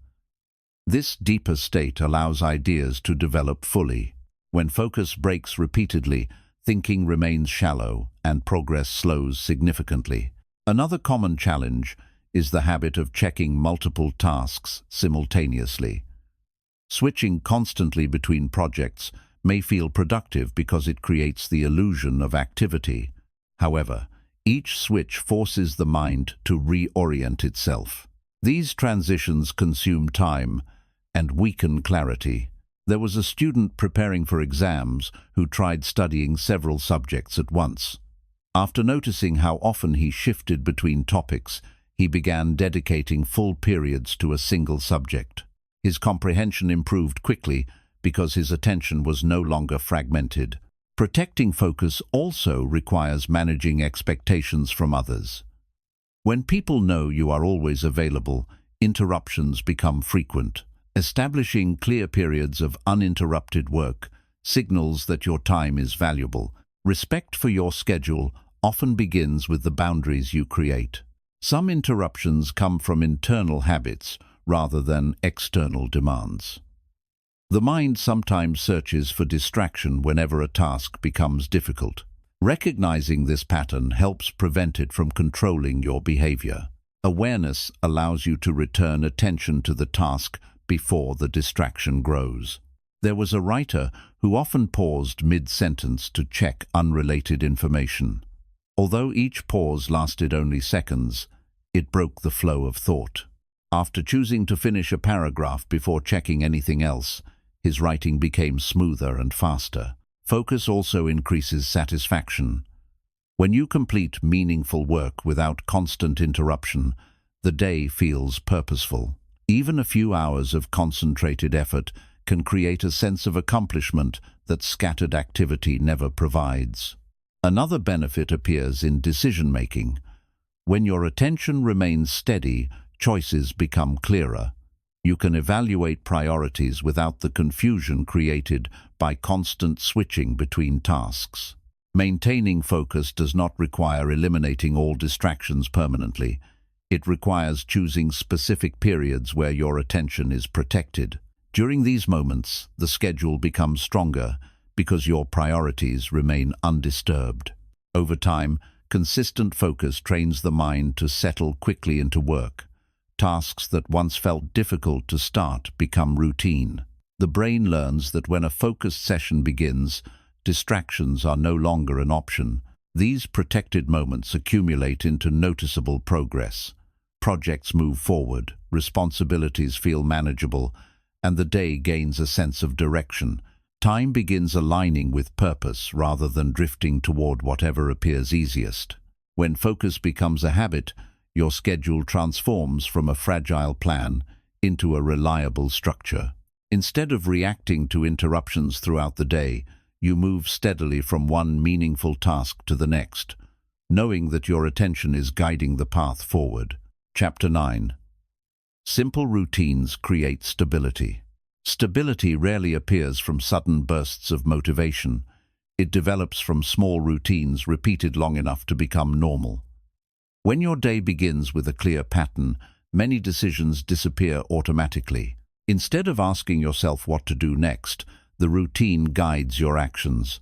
This deeper state allows ideas to develop fully. When focus breaks repeatedly, thinking remains shallow and progress slows significantly. Another common challenge is the habit of checking multiple tasks simultaneously. Switching constantly between projects may feel productive because it creates the illusion of activity. However, each switch forces the mind to reorient itself. These transitions consume time and weaken clarity. There was a student preparing for exams who tried studying several subjects at once. After noticing how often he shifted between topics, he began dedicating full periods to a single subject. His comprehension improved quickly because his attention was no longer fragmented. Protecting focus also requires managing expectations from others. When people know you are always available, interruptions become frequent. Establishing clear periods of uninterrupted work signals that your time is valuable. Respect for your schedule often begins with the boundaries you create. Some interruptions come from internal habits rather than external demands. The mind sometimes searches for distraction whenever a task becomes difficult. Recognizing this pattern helps prevent it from controlling your behavior. Awareness allows you to return attention to the task before the distraction grows. There was a writer who often paused mid-sentence to check unrelated information. Although each pause lasted only seconds, it broke the flow of thought. After choosing to finish a paragraph before checking anything else, his writing became smoother and faster. Focus also increases satisfaction. When you complete meaningful work without constant interruption, the day feels purposeful. Even a few hours of concentrated effort can create a sense of accomplishment that scattered activity never provides. Another benefit appears in decision-making. When your attention remains steady, choices become clearer. You can evaluate priorities without the confusion created by constant switching between tasks. Maintaining focus does not require eliminating all distractions permanently. It requires choosing specific periods where your attention is protected. During these moments, the schedule becomes stronger because your priorities remain undisturbed. Over time, consistent focus trains the mind to settle quickly into work. Tasks that once felt difficult to start become routine. The brain learns that when a focused session begins, distractions are no longer an option. These protected moments accumulate into noticeable progress. Projects move forward, responsibilities feel manageable, and the day gains a sense of direction. Time begins aligning with purpose rather than drifting toward whatever appears easiest. When focus becomes a habit, your schedule transforms from a fragile plan into a reliable structure. Instead of reacting to interruptions throughout the day, you move steadily from one meaningful task to the next, knowing that your attention is guiding the path forward. Chapter 9. Simple routines create stability. Stability rarely appears from sudden bursts of motivation. It develops from small routines repeated long enough to become normal. When your day begins with a clear pattern, many decisions disappear automatically. Instead of asking yourself what to do next, the routine guides your actions.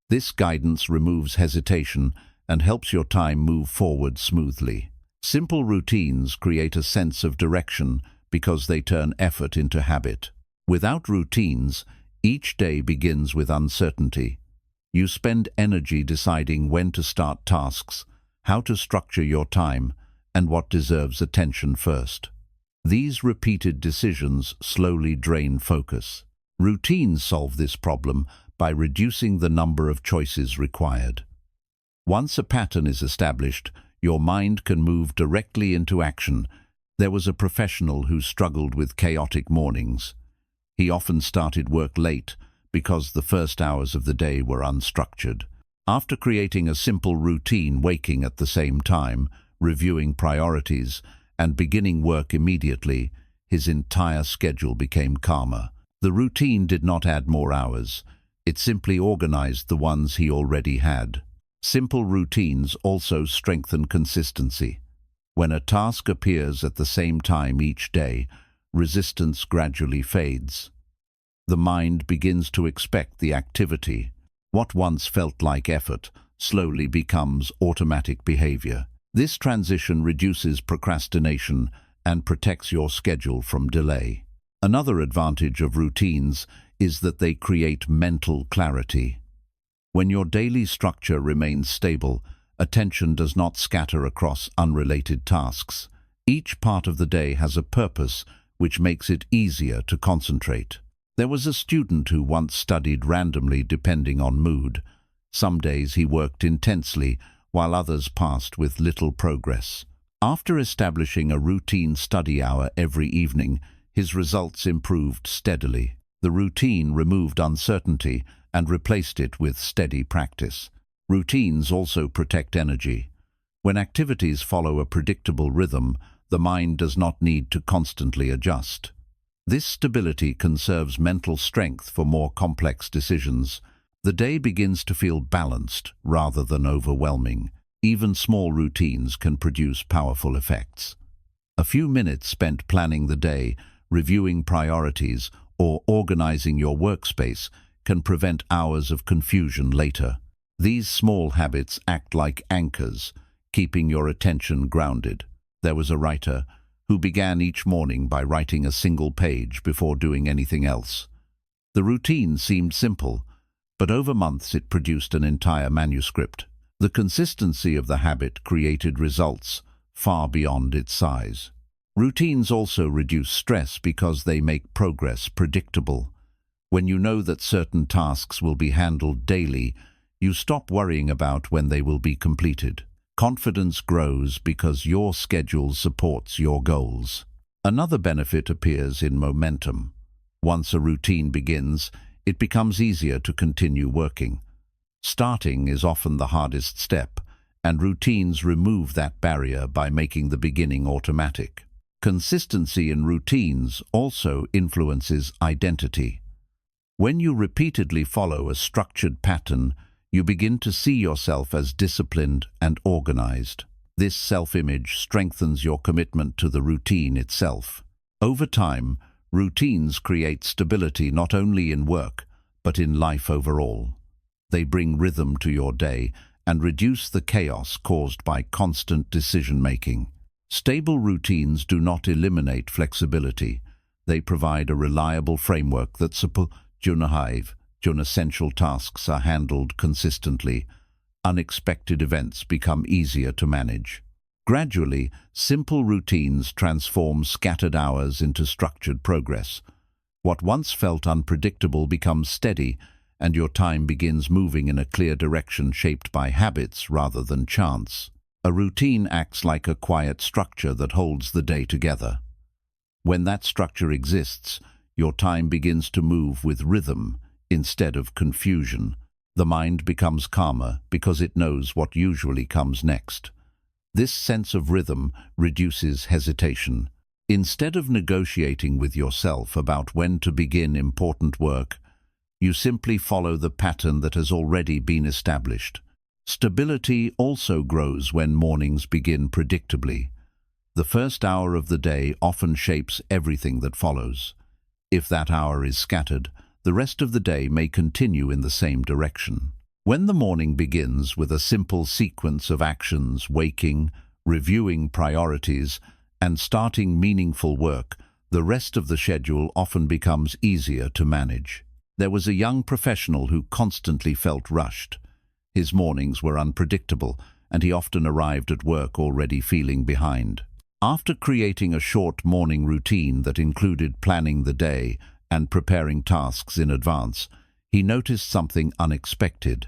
This guidance removes hesitation and helps your time move forward smoothly. Simple routines create a sense of direction because they turn effort into habit. Without routines, each day begins with uncertainty. You spend energy deciding when to start tasks, how to structure your time, and what deserves attention first. These repeated decisions slowly drain focus. Routines solve this problem by reducing the number of choices required. Once a pattern is established, your mind can move directly into action. There was a professional who struggled with chaotic mornings. He often started work late because the first hours of the day were unstructured. After creating a simple routine, waking at the same time, reviewing priorities, and beginning work immediately, his entire schedule became calmer. The routine did not add more hours. It simply organized the ones he already had. Simple routines also strengthen consistency. When a task appears at the same time each day, resistance gradually fades. The mind begins to expect the activity. What once felt like effort slowly becomes automatic behavior. This transition reduces procrastination and protects your schedule from delay. Another advantage of routines is that they create mental clarity. When your daily structure remains stable, attention does not scatter across unrelated tasks. Each part of the day has a purpose, which makes it easier to concentrate. There was a student who once studied randomly depending on mood. Some days he worked intensely, while others passed with little progress. After establishing a routine study hour every evening, his results improved steadily. The routine removed uncertainty and replaced it with steady practice. Routines also protect energy. When activities follow a predictable rhythm, the mind does not need to constantly adjust. This stability conserves mental strength for more complex decisions. The day begins to feel balanced rather than overwhelming. Even small routines can produce powerful effects. A few minutes spent planning the day, reviewing priorities, or organizing your workspace can prevent hours of confusion later. These small habits act like anchors, keeping your attention grounded. There was a writer who began each morning by writing a single page before doing anything else. The routine seemed simple, but over months it produced an entire manuscript. The consistency of the habit created results far beyond its size. Routines also reduce stress because they make progress predictable. When you know that certain tasks will be handled daily, you stop worrying about when they will be completed. Confidence grows because your schedule supports your goals. Another benefit appears in momentum. Once a routine begins, it becomes easier to continue working. Starting is often the hardest step, and routines remove that barrier by making the beginning automatic. Consistency in routines also influences identity. When you repeatedly follow a structured pattern, you begin to see yourself as disciplined and organized. This self-image strengthens your commitment to the routine itself. Over time, routines create stability not only in work, but in life overall. They bring rhythm to your day and reduce the chaos caused by constant decision-making. Stable routines do not eliminate flexibility. They provide a reliable framework that supports when essential tasks are handled consistently. Unexpected events become easier to manage. Gradually, simple routines transform scattered hours into structured progress. What once felt unpredictable becomes steady, and your time begins moving in a clear direction shaped by habits rather than chance. A routine acts like a quiet structure that holds the day together. When that structure exists, your time begins to move with rhythm instead of confusion. The mind becomes calmer because it knows what usually comes next. This sense of rhythm reduces hesitation. Instead of negotiating with yourself about when to begin important work, you simply follow the pattern that has already been established. Stability also grows when mornings begin predictably. The first hour of the day often shapes everything that follows. If that hour is scattered, the rest of the day may continue in the same direction. When the morning begins with a simple sequence of actions, waking, reviewing priorities, and starting meaningful work, the rest of the schedule often becomes easier to manage. There was a young professional who constantly felt rushed. His mornings were unpredictable, and he often arrived at work already feeling behind. After creating a short morning routine that included planning the day and preparing tasks in advance, he noticed something unexpected.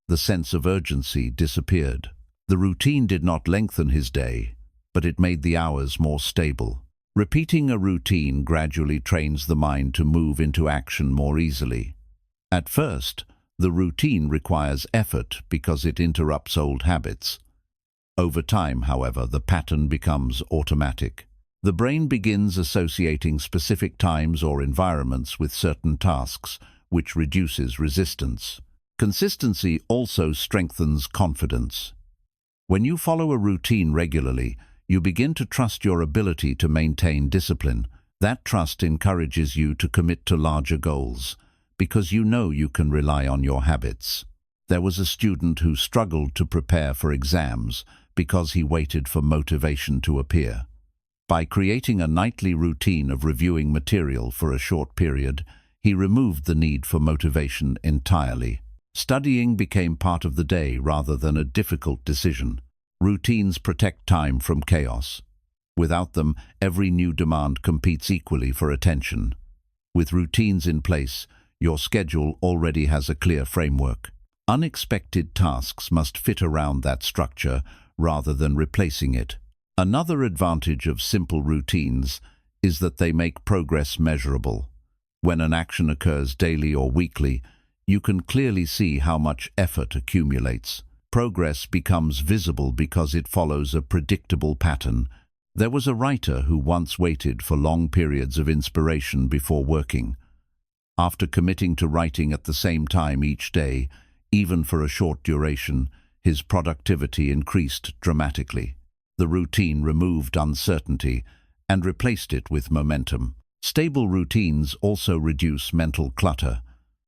The sense of urgency disappeared. The routine did not lengthen his day, but it made the hours more stable. Repeating a routine gradually trains the mind to move into action more easily. At first, the routine requires effort because it interrupts old habits. Over time, however, the pattern becomes automatic. The brain begins associating specific times or environments with certain tasks, which reduces resistance. Consistency also strengthens confidence. When you follow a routine regularly, you begin to trust your ability to maintain discipline. That trust encourages you to commit to larger goals, because you know you can rely on your habits. There was a student who struggled to prepare for exams because he waited for motivation to appear. By creating a nightly routine of reviewing material for a short period, he removed the need for motivation entirely. Studying became part of the day rather than a difficult decision. Routines protect time from chaos. Without them, every new demand competes equally for attention. With routines in place, your schedule already has a clear framework. Unexpected tasks must fit around that structure rather than replacing it. Another advantage of simple routines is that they make progress measurable. When an action occurs daily or weekly, you can clearly see how much effort accumulates. Progress becomes visible because it follows a predictable pattern. There was a writer who once waited for long periods of inspiration before working. After committing to writing at the same time each day, even for a short duration, his productivity increased dramatically. The routine removed uncertainty and replaced it with momentum. Stable routines also reduce mental clutter.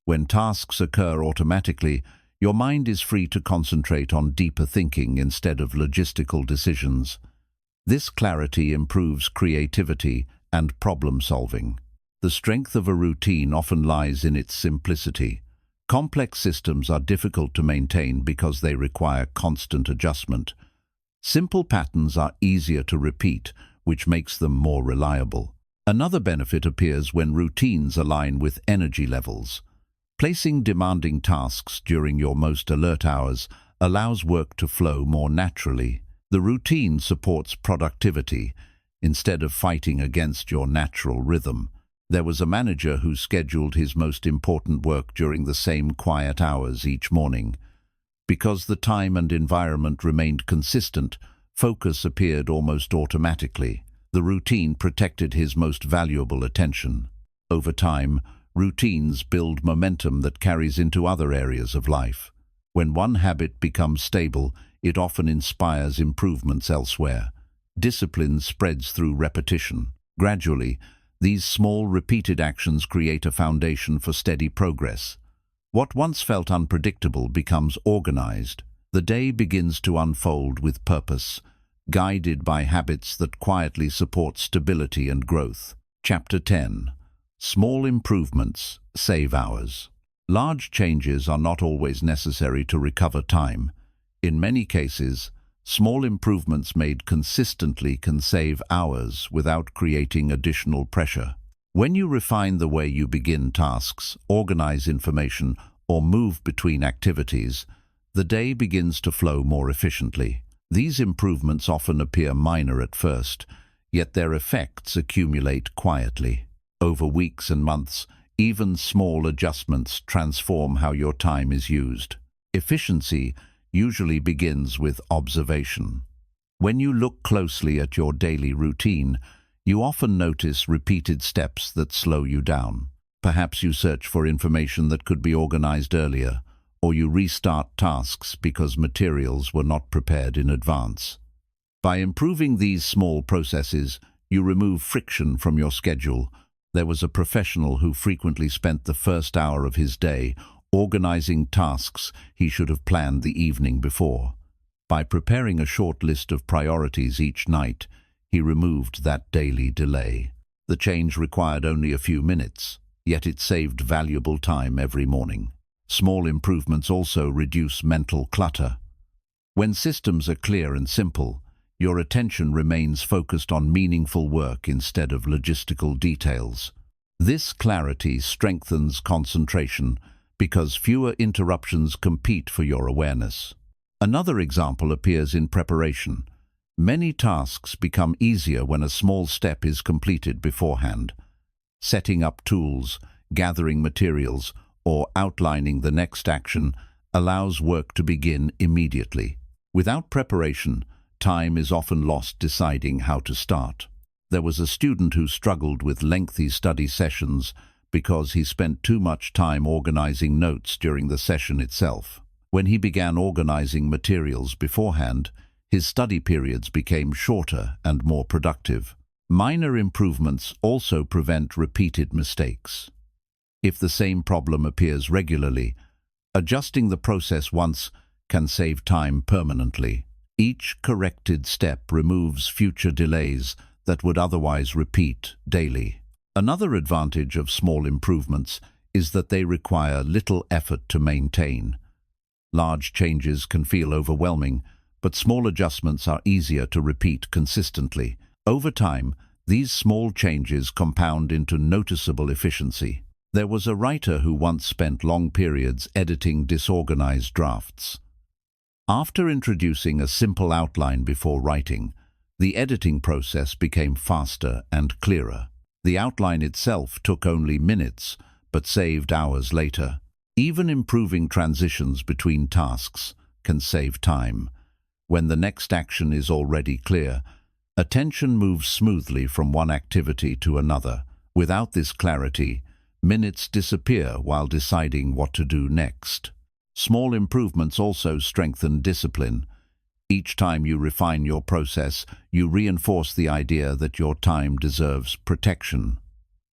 When tasks occur automatically, your mind is free to concentrate on deeper thinking instead of logistical decisions. This clarity improves creativity and problem-solving. The strength of a routine often lies in its simplicity. Complex systems are difficult to maintain because they require constant adjustment. Simple patterns are easier to repeat, which makes them more reliable. Another benefit appears when routines align with energy levels. Placing demanding tasks during your most alert hours allows work to flow more naturally. The routine supports productivity instead of fighting against your natural rhythm. There was a manager who scheduled his most important work during the same quiet hours each morning. Because the time and environment remained consistent, focus appeared almost automatically. The routine protected his most valuable attention. Over time, routines build momentum that carries into other areas of life. When one habit becomes stable, it often inspires improvements elsewhere. Discipline spreads through repetition. Gradually, these small, repeated actions create a foundation for steady progress. What once felt unpredictable becomes organized. The day begins to unfold with purpose, guided by habits that quietly support stability and growth. Chapter 10. Small improvements save hours. Large changes are not always necessary to recover time. In many cases, small improvements made consistently can save hours without creating additional pressure. When you refine the way you begin tasks, organize information, or move between activities, the day begins to flow more efficiently. These improvements often appear minor at first, yet their effects accumulate quietly. Over weeks and months, even small adjustments transform how your time is used. Efficiency usually begins with observation. When you look closely at your daily routine, you often notice repeated steps that slow you down. Perhaps you search for information that could be organized earlier, or you restart tasks because materials were not prepared in advance. By improving these small processes, you remove friction from your schedule. There was a professional who frequently spent the first hour of his day organizing tasks he should have planned the evening before. By preparing a short list of priorities each night, he removed that daily delay. The change required only a few minutes, yet it saved valuable time every morning. Small improvements also reduce mental clutter. When systems are clear and simple, your attention remains focused on meaningful work instead of logistical details. This clarity strengthens concentration because fewer interruptions compete for your awareness. Another example appears in preparation. Many tasks become easier when a small step is completed beforehand. Setting up tools, gathering materials, or outlining the next action allows work to begin immediately. Without preparation, time is often lost deciding how to start. There was a student who struggled with lengthy study sessions because he spent too much time organizing notes during the session itself. When he began organizing materials beforehand, his study periods became shorter and more productive. Minor improvements also prevent repeated mistakes. If the same problem appears regularly, adjusting the process once can save time permanently. Each corrected step removes future delays that would otherwise repeat daily. Another advantage of small improvements is that they require little effort to maintain. Large changes can feel overwhelming, but small adjustments are easier to repeat consistently. Over time, these small changes compound into noticeable efficiency. There was a writer who once spent long periods editing disorganized drafts. After introducing a simple outline before writing, the editing process became faster and clearer. The outline itself took only minutes, but saved hours later. Even improving transitions between tasks can save time. When the next action is already clear, attention moves smoothly from one activity to another. Without this clarity, minutes disappear while deciding what to do next. Small improvements also strengthen discipline. Each time you refine your process, you reinforce the idea that your time deserves protection.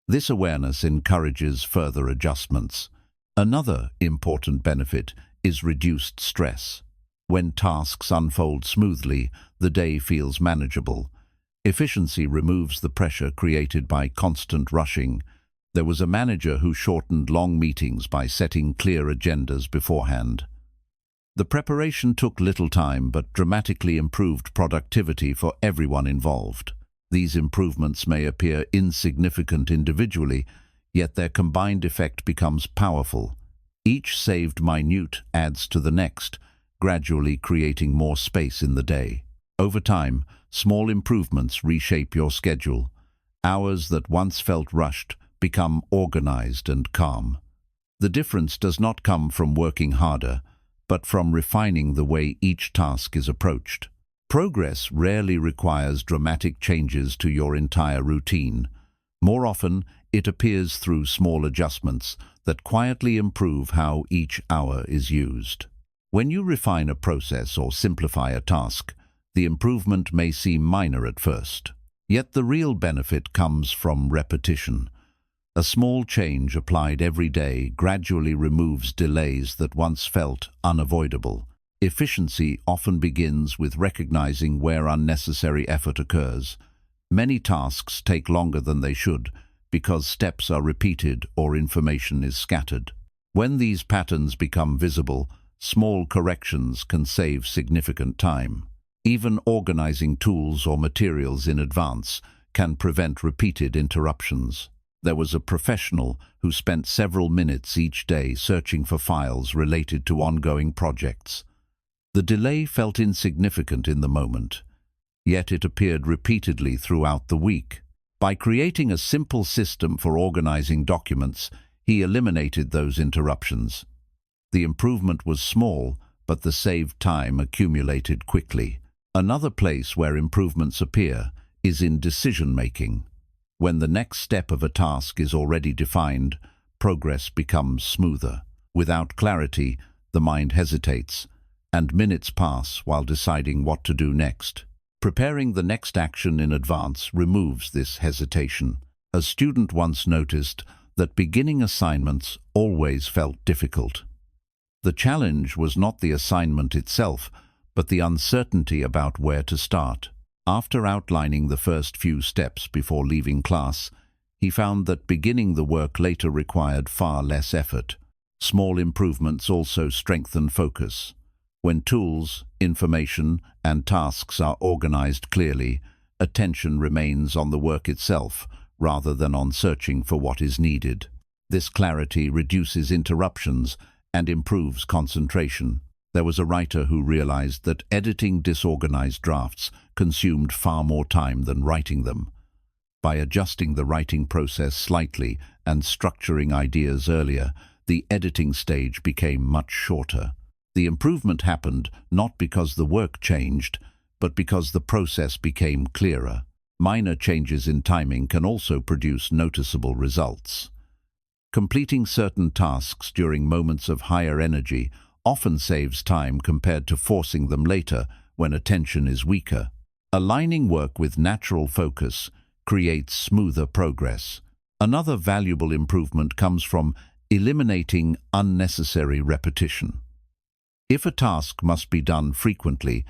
This awareness encourages further adjustments. Another important benefit is reduced stress. When tasks unfold smoothly, the day feels manageable. Efficiency removes the pressure created by constant rushing. There was a manager who shortened long meetings by setting clear agendas beforehand. The preparation took little time but dramatically improved productivity for everyone involved. These improvements may appear insignificant individually, yet their combined effect becomes powerful. Each saved minute adds to the next, gradually creating more space in the day. Over time, small improvements reshape your schedule. Hours that once felt rushed become organized and calm. The difference does not come from working harder, but from refining the way each task is approached. Progress rarely requires dramatic changes to your entire routine. More often, it appears through small adjustments that quietly improve how each hour is used. When you refine a process or simplify a task, the improvement may seem minor at first. Yet the real benefit comes from repetition. A small change applied every day gradually removes delays that once felt unavoidable. Efficiency often begins with recognizing where unnecessary effort occurs. Many tasks take longer than they should because steps are repeated or information is scattered. When these patterns become visible, small corrections can save significant time. Even organizing tools or materials in advance can prevent repeated interruptions. There was a professional who spent several minutes each day searching for files related to ongoing projects. The delay felt insignificant in the moment, yet it appeared repeatedly throughout the week. By creating a simple system for organizing documents, he eliminated those interruptions. The improvement was small, but the saved time accumulated quickly. Another place where improvements appear is in decision-making. When the next step of a task is already defined, progress becomes smoother. Without clarity, the mind hesitates, and minutes pass while deciding what to do next. Preparing the next action in advance removes this hesitation. A student once noticed that beginning assignments always felt difficult. The challenge was not the assignment itself, but the uncertainty about where to start. After outlining the first few steps before leaving class, he found that beginning the work later required far less effort. Small improvements also strengthen focus. When tools, information, and tasks are organized clearly, attention remains on the work itself rather than on searching for what is needed. This clarity reduces interruptions and improves concentration. There was a writer who realized that editing disorganized drafts consumed far more time than writing them. By adjusting the writing process slightly and structuring ideas earlier, the editing stage became much shorter. The improvement happened not because the work changed, but because the process became clearer. Minor changes in timing can also produce noticeable results. Completing certain tasks during moments of higher energy often saves time compared to forcing them later when attention is weaker. Aligning work with natural focus creates smoother progress. Another valuable improvement comes from eliminating unnecessary repetition. If a task must be done frequently,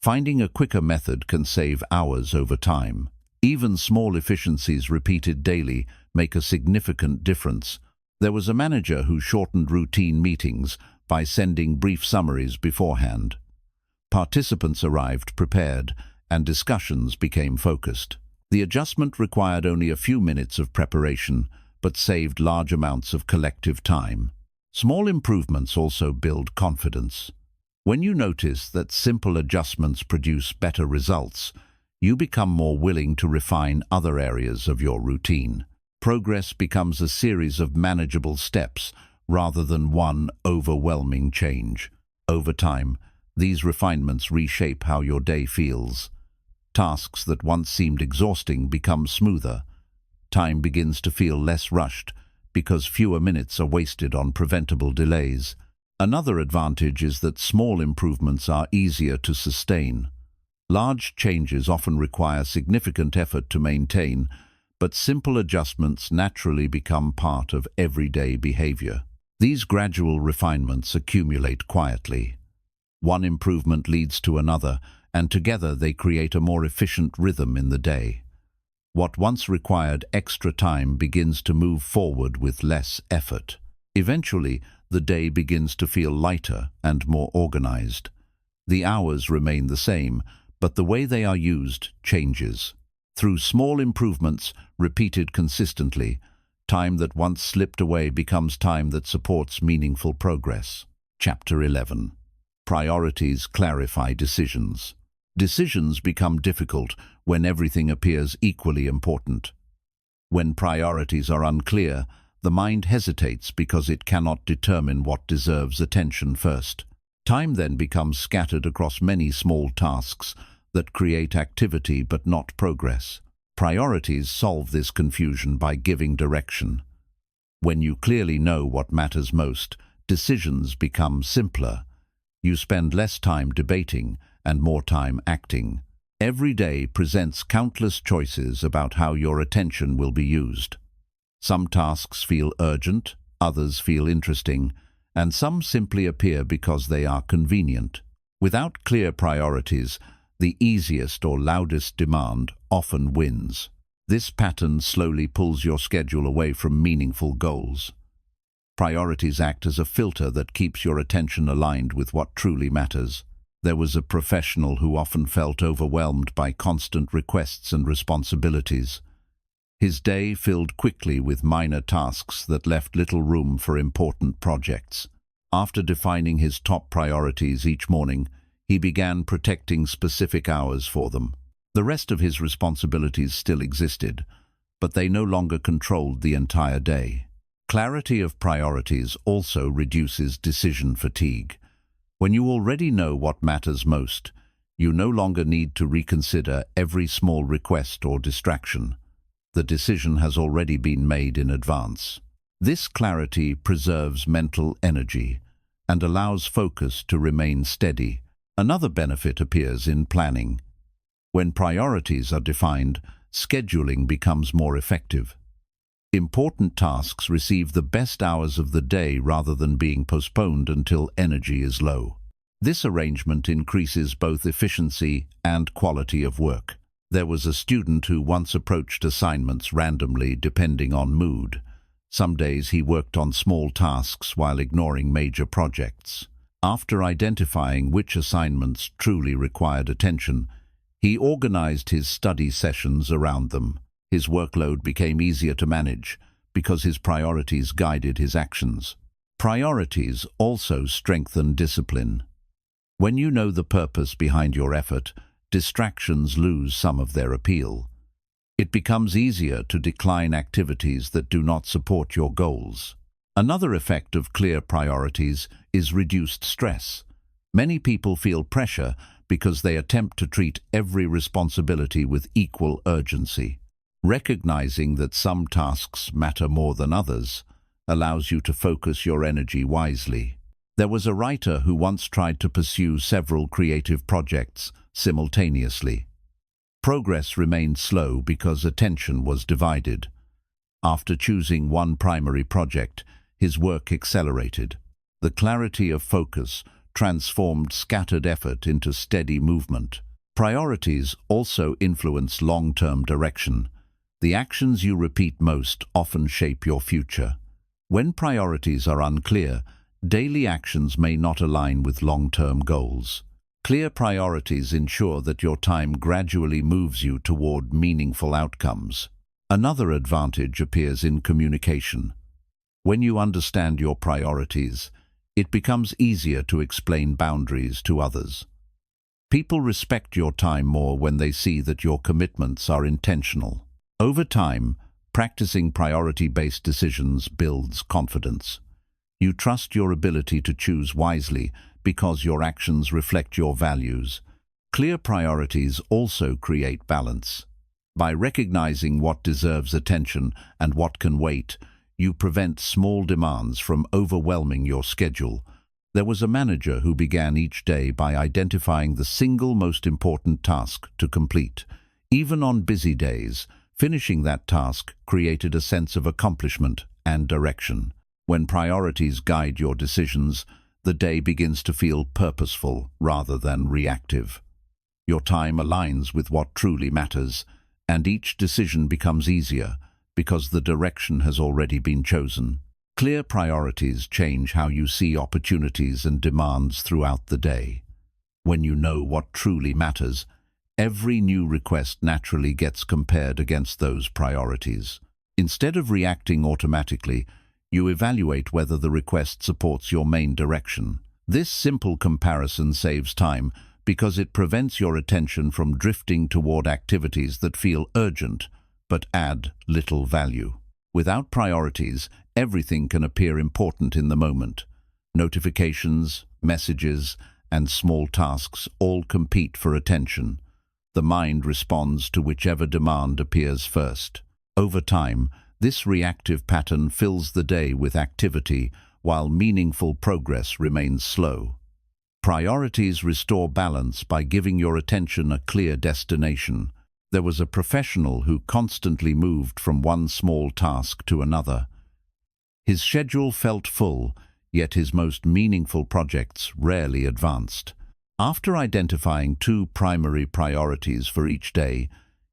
finding a quicker method can save hours over time. Even small efficiencies repeated daily make a significant difference. There was a manager who shortened routine meetings by sending brief summaries beforehand. Participants arrived prepared, and discussions became focused. The adjustment required only a few minutes of preparation, but saved large amounts of collective time. Small improvements also build confidence. When you notice that simple adjustments produce better results, you become more willing to refine other areas of your routine. Progress becomes a series of manageable steps rather than one overwhelming change. Over time, these refinements reshape how your day feels. Tasks that once seemed exhausting become smoother. Time begins to feel less rushed because fewer minutes are wasted on preventable delays. Another advantage is that small improvements are easier to sustain. Large changes often require significant effort to maintain, but simple adjustments naturally become part of everyday behavior. These gradual refinements accumulate quietly. One improvement leads to another, and together they create a more efficient rhythm in the day. What once required extra time begins to move forward with less effort. Eventually, the day begins to feel lighter and more organized. The hours remain the same, but the way they are used changes. Through small improvements, repeated consistently, time that once slipped away becomes time that supports meaningful progress. Chapter 11. Priorities clarify decisions. Decisions become difficult when everything appears equally important. When priorities are unclear, the mind hesitates because it cannot determine what deserves attention first. Time then becomes scattered across many small tasks that create activity but not progress. Priorities solve this confusion by giving direction. When you clearly know what matters most, decisions become simpler. You spend less time debating and more time acting. Every day presents countless choices about how your attention will be used. Some tasks feel urgent, others feel interesting, and some simply appear because they are convenient. Without clear priorities, the easiest or loudest demand often wins. This pattern slowly pulls your schedule away from meaningful goals. Priorities act as a filter that keeps your attention aligned with what truly matters. There was a professional who often felt overwhelmed by constant requests and responsibilities. His day filled quickly with minor tasks that left little room for important projects. After defining his top priorities each morning, he began protecting specific hours for them. The rest of his responsibilities still existed, but they no longer controlled the entire day. Clarity of priorities also reduces decision fatigue. When you already know what matters most, you no longer need to reconsider every small request or distraction. The decision has already been made in advance. This clarity preserves mental energy and allows focus to remain steady. Another benefit appears in planning. When priorities are defined, scheduling becomes more effective. Important tasks receive the best hours of the day rather than being postponed until energy is low. This arrangement increases both efficiency and quality of work. There was a student who once approached assignments randomly depending on mood. Some days he worked on small tasks while ignoring major projects. After identifying which assignments truly required attention, he organized his study sessions around them. His workload became easier to manage because his priorities guided his actions. Priorities also strengthen discipline. When you know the purpose behind your effort, distractions lose some of their appeal. It becomes easier to decline activities that do not support your goals. Another effect of clear priorities is reduced stress. Many people feel pressure because they attempt to treat every responsibility with equal urgency. Recognizing that some tasks matter more than others allows you to focus your energy wisely. There was a writer who once tried to pursue several creative projects simultaneously. Progress remained slow because attention was divided. After choosing one primary project, his work accelerated. The clarity of focus transformed scattered effort into steady movement. Priorities also influence long-term direction. The actions you repeat most often shape your future. When priorities are unclear, daily actions may not align with long-term goals. Clear priorities ensure that your time gradually moves you toward meaningful outcomes. Another advantage appears in communication. When you understand your priorities, it becomes easier to explain boundaries to others. People respect your time more when they see that your commitments are intentional. Over time, practicing priority-based decisions builds confidence. You trust your ability to choose wisely because your actions reflect your values. Clear priorities also create balance. By recognizing what deserves attention and what can wait, you prevent small demands from overwhelming your schedule. There was a manager who began each day by identifying the single most important task to complete. Even on busy days, finishing that task created a sense of accomplishment and direction. When priorities guide your decisions, the day begins to feel purposeful rather than reactive. Your time aligns with what truly matters, and each decision becomes easier because the direction has already been chosen. Clear priorities change how you see opportunities and demands throughout the day. When you know what truly matters, every new request naturally gets compared against those priorities. Instead of reacting automatically, you evaluate whether the request supports your main direction. This simple comparison saves time because it prevents your attention from drifting toward activities that feel urgent but add little value. Without priorities, everything can appear important in the moment. Notifications, messages, and small tasks all compete for attention. The mind responds to whichever demand appears first. Over time, this reactive pattern fills the day with activity while meaningful progress remains slow. Priorities restore balance by giving your attention a clear destination. There was a professional who constantly moved from one small task to another. His schedule felt full, yet his most meaningful projects rarely advanced. After identifying 2 primary priorities for each day,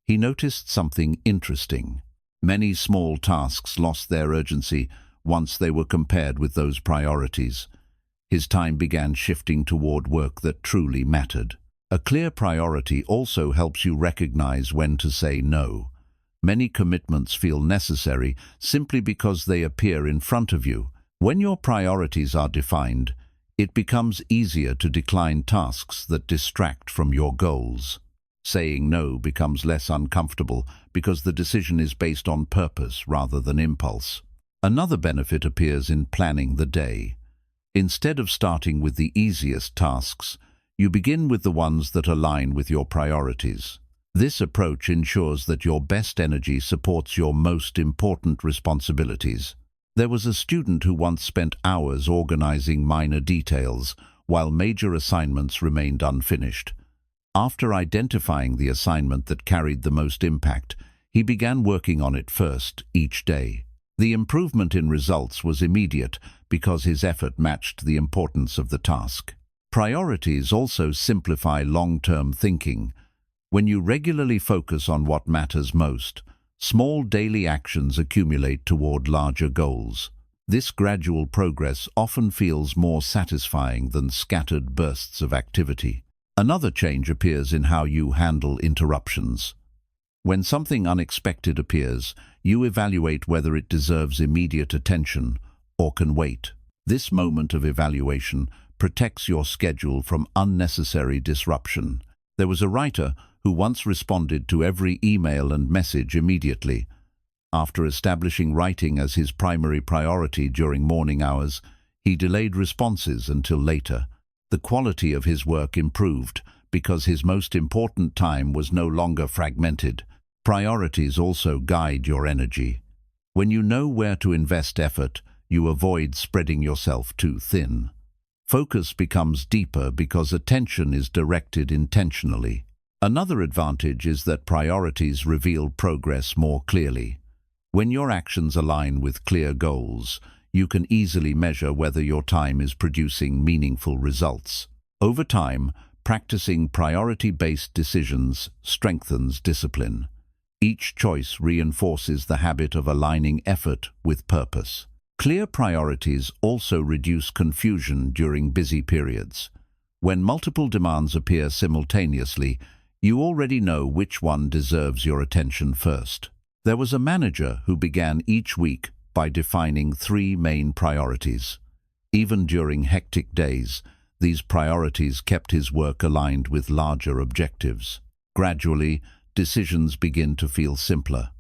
he noticed something interesting. Many small tasks lost their urgency once they were compared with those priorities. His time began shifting toward work that truly mattered. A clear priority also helps you recognize when to say no. Many commitments feel necessary simply because they appear in front of you. When your priorities are defined, it becomes easier to decline tasks that distract from your goals. Saying no becomes less uncomfortable because the decision is based on purpose rather than impulse. Another benefit appears in planning the day. Instead of starting with the easiest tasks, you begin with the ones that align with your priorities. This approach ensures that your best energy supports your most important responsibilities. There was a student who once spent hours organizing minor details while major assignments remained unfinished. After identifying the assignment that carried the most impact, he began working on it first each day. The improvement in results was immediate because his effort matched the importance of the task. Priorities also simplify long-term thinking. When you regularly focus on what matters most, small daily actions accumulate toward larger goals. This gradual progress often feels more satisfying than scattered bursts of activity. Another change appears in how you handle interruptions. When something unexpected appears, you evaluate whether it deserves immediate attention or can wait. This moment of evaluation protects your schedule from unnecessary disruption. There was a writer who once responded to every email and message immediately. After establishing writing as his primary priority during morning hours, he delayed responses until later. The quality of his work improved because his most important time was no longer fragmented. Priorities also guide your energy. When you know where to invest effort, you avoid spreading yourself too thin. Focus becomes deeper because attention is directed intentionally. Another advantage is that priorities reveal progress more clearly. When your actions align with clear goals, you can easily measure whether your time is producing meaningful results. Over time, practicing priority-based decisions strengthens discipline. Each choice reinforces the habit of aligning effort with purpose. Clear priorities also reduce confusion during busy periods. When multiple demands appear simultaneously, you already know which one deserves your attention first. There was a manager who began each week by defining 3 main priorities. Even during hectic days, these priorities kept his work aligned with larger objectives. Gradually, decisions begin to feel simpler.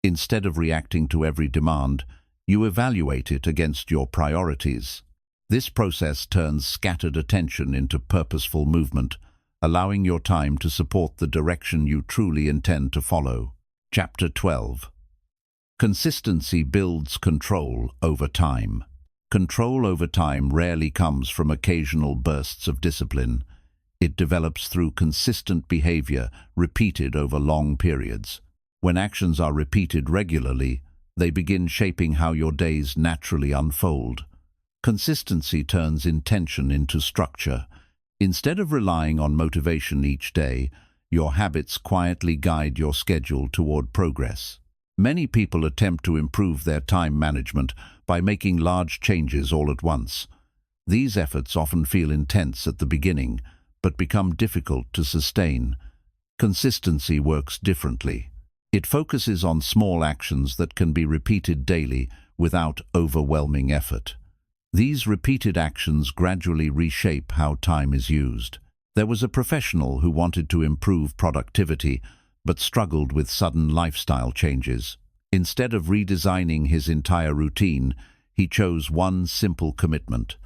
Instead of reacting to every demand, you evaluate it against your priorities. This process turns scattered attention into purposeful movement, allowing your time to support the direction you truly intend to follow. Chapter 12. Consistency builds control over time. Control over time rarely comes from occasional bursts of discipline. It develops through consistent behavior repeated over long periods. When actions are repeated regularly, they begin shaping how your days naturally unfold. Consistency turns intention into structure. Instead of relying on motivation each day, your habits quietly guide your schedule toward progress. Many people attempt to improve their time management by making large changes all at once. These efforts often feel intense at the beginning, but become difficult to sustain. Consistency works differently. It focuses on small actions that can be repeated daily without overwhelming effort. These repeated actions gradually reshape how time is used. There was a professional who wanted to improve productivity, but struggled with sudden lifestyle changes. Instead of redesigning his entire routine, he chose one simple commitment: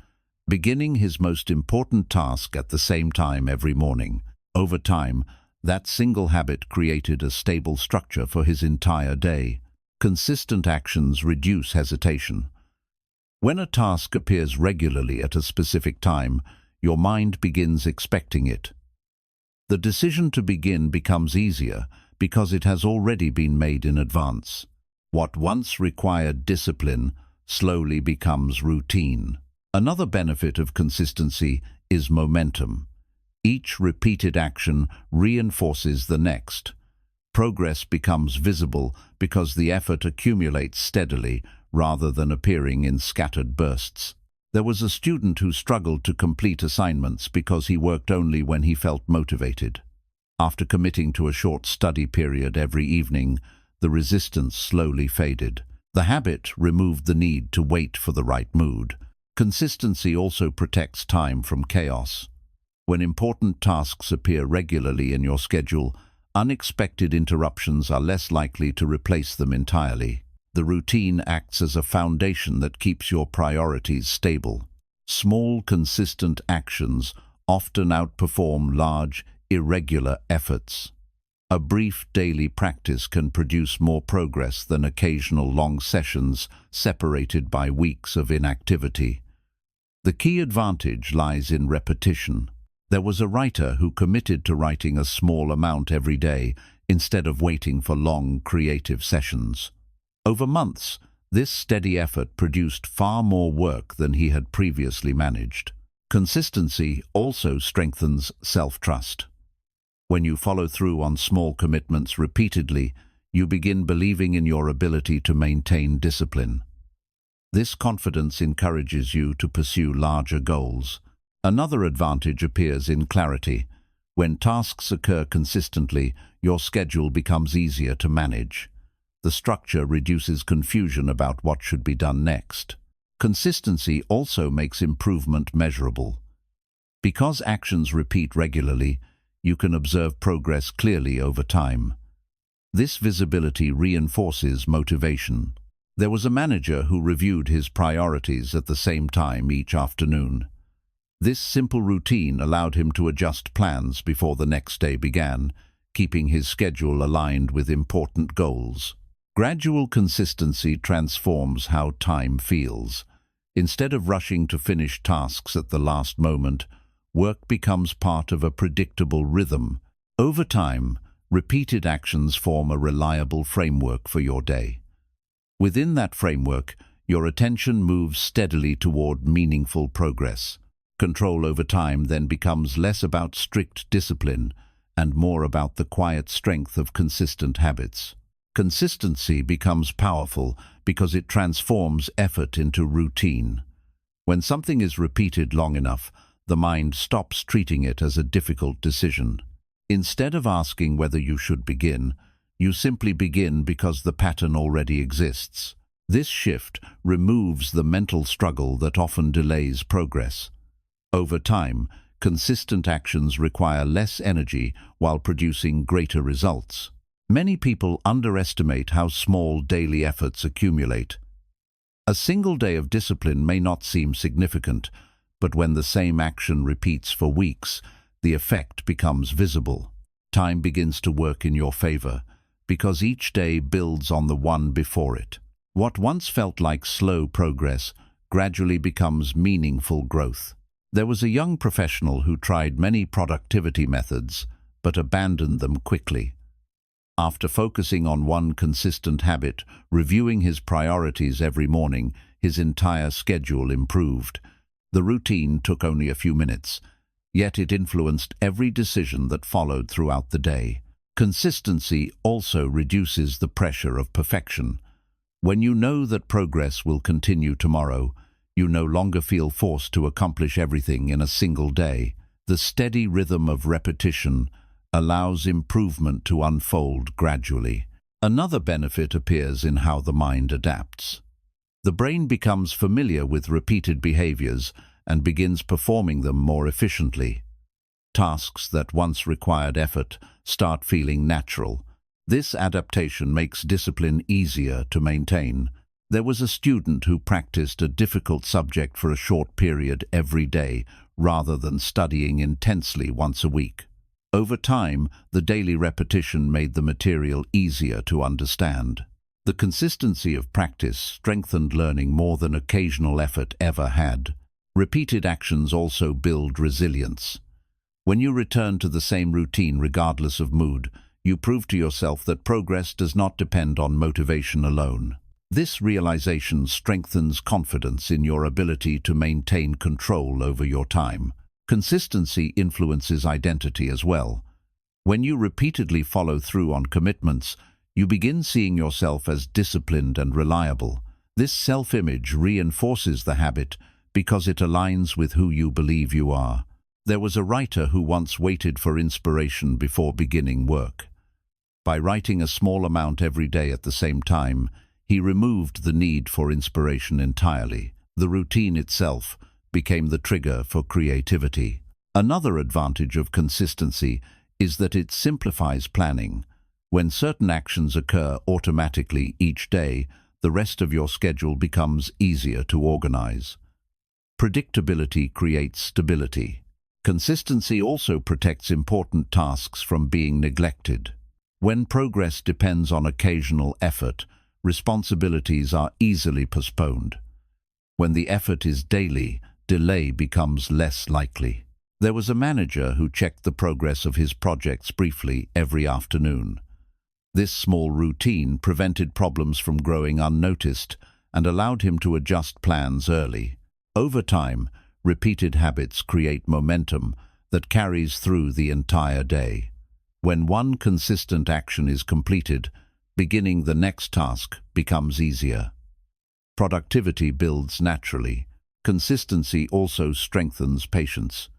beginning his most important task at the same time every morning. Over time, that single habit created a stable structure for his entire day. Consistent actions reduce hesitation. When a task appears regularly at a specific time, your mind begins expecting it. The decision to begin becomes easier because it has already been made in advance. What once required discipline slowly becomes routine. Another benefit of consistency is momentum. Each repeated action reinforces the next. Progress becomes visible because the effort accumulates steadily rather than appearing in scattered bursts. There was a student who struggled to complete assignments because he worked only when he felt motivated. After committing to a short study period every evening, the resistance slowly faded. The habit removed the need to wait for the right mood. Consistency also protects time from chaos. When important tasks appear regularly in your schedule, unexpected interruptions are less likely to replace them entirely. The routine acts as a foundation that keeps your priorities stable. Small, consistent actions often outperform large, irregular efforts. A brief daily practice can produce more progress than occasional long sessions separated by weeks of inactivity. The key advantage lies in repetition. There was a writer who committed to writing a small amount every day instead of waiting for long creative sessions. Over months, this steady effort produced far more work than he had previously managed. Consistency also strengthens self-trust. When you follow through on small commitments repeatedly, you begin believing in your ability to maintain discipline. This confidence encourages you to pursue larger goals. Another advantage appears in clarity. When tasks occur consistently, your schedule becomes easier to manage. The structure reduces confusion about what should be done next. Consistency also makes improvement measurable. Because actions repeat regularly, you can observe progress clearly over time. This visibility reinforces motivation. There was a manager who reviewed his priorities at the same time each afternoon. This simple routine allowed him to adjust plans before the next day began, keeping his schedule aligned with important goals. Gradual consistency transforms how time feels. Instead of rushing to finish tasks at the last moment, work becomes part of a predictable rhythm. Over time, repeated actions form a reliable framework for your day. Within that framework, your attention moves steadily toward meaningful progress. Control over time then becomes less about strict discipline and more about the quiet strength of consistent habits. Consistency becomes powerful because it transforms effort into routine. When something is repeated long enough, the mind stops treating it as a difficult decision. Instead of asking whether you should begin, you simply begin because the pattern already exists. This shift removes the mental struggle that often delays progress. Over time, consistent actions require less energy while producing greater results. Many people underestimate how small daily efforts accumulate. A single day of discipline may not seem significant, but when the same action repeats for weeks, the effect becomes visible. Time begins to work in your favor, because each day builds on the one before it. What once felt like slow progress gradually becomes meaningful growth. There was a young professional who tried many productivity methods, but abandoned them quickly. After focusing on one consistent habit, reviewing his priorities every morning, his entire schedule improved. The routine took only a few minutes, yet it influenced every decision that followed throughout the day. Consistency also reduces the pressure of perfection. When you know that progress will continue tomorrow, you no longer feel forced to accomplish everything in a single day. The steady rhythm of repetition allows improvement to unfold gradually. Another benefit appears in how the mind adapts. The brain becomes familiar with repeated behaviors and begins performing them more efficiently. Tasks that once required effort start feeling natural. This adaptation makes discipline easier to maintain. There was a student who practiced a difficult subject for a short period every day, rather than studying intensely once a week. Over time, the daily repetition made the material easier to understand. The consistency of practice strengthened learning more than occasional effort ever had. Repeated actions also build resilience. When you return to the same routine regardless of mood, you prove to yourself that progress does not depend on motivation alone. This realization strengthens confidence in your ability to maintain control over your time. Consistency influences identity as well. When you repeatedly follow through on commitments, you begin seeing yourself as disciplined and reliable. This self-image reinforces the habit because it aligns with who you believe you are. There was a writer who once waited for inspiration before beginning work. By writing a small amount every day at the same time, he removed the need for inspiration entirely. The routine itself became the trigger for creativity. Another advantage of consistency is that it simplifies planning. When certain actions occur automatically each day, the rest of your schedule becomes easier to organize. Predictability creates stability. Consistency also protects important tasks from being neglected. When progress depends on occasional effort, responsibilities are easily postponed. When the effort is daily, delay becomes less likely. There was a manager who checked the progress of his projects briefly every afternoon. This small routine prevented problems from growing unnoticed and allowed him to adjust plans early. Over time, repeated habits create momentum that carries through the entire day. When one consistent action is completed, beginning the next task becomes easier. Productivity builds naturally. Consistency also strengthens patience.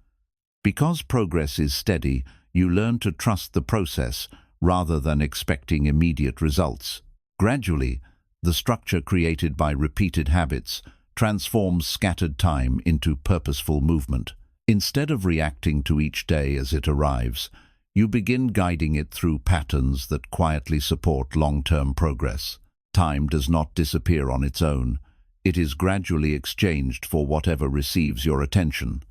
Because progress is steady, you learn to trust the process rather than expecting immediate results. Gradually, the structure created by repeated habits transforms scattered time into purposeful movement. Instead of reacting to each day as it arrives, you begin guiding it through patterns that quietly support long-term progress. Time does not disappear on its own. It is gradually exchanged for whatever receives your attention.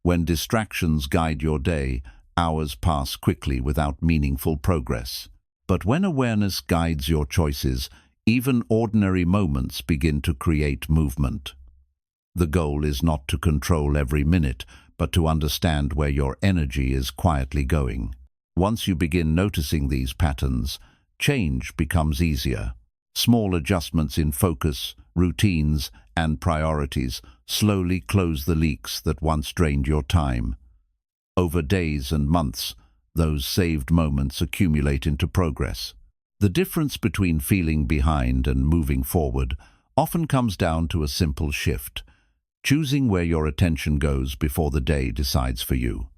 When distractions guide your day, hours pass quickly without meaningful progress. But when awareness guides your choices, even ordinary moments begin to create movement. The goal is not to control every minute, but to understand where your energy is quietly going. Once you begin noticing these patterns, change becomes easier. Small adjustments in focus, routines, and priorities slowly close the leaks that once drained your time. Over days and months, those saved moments accumulate into progress. The difference between feeling behind and moving forward often comes down to a simple shift: choosing where your attention goes before the day decides for you.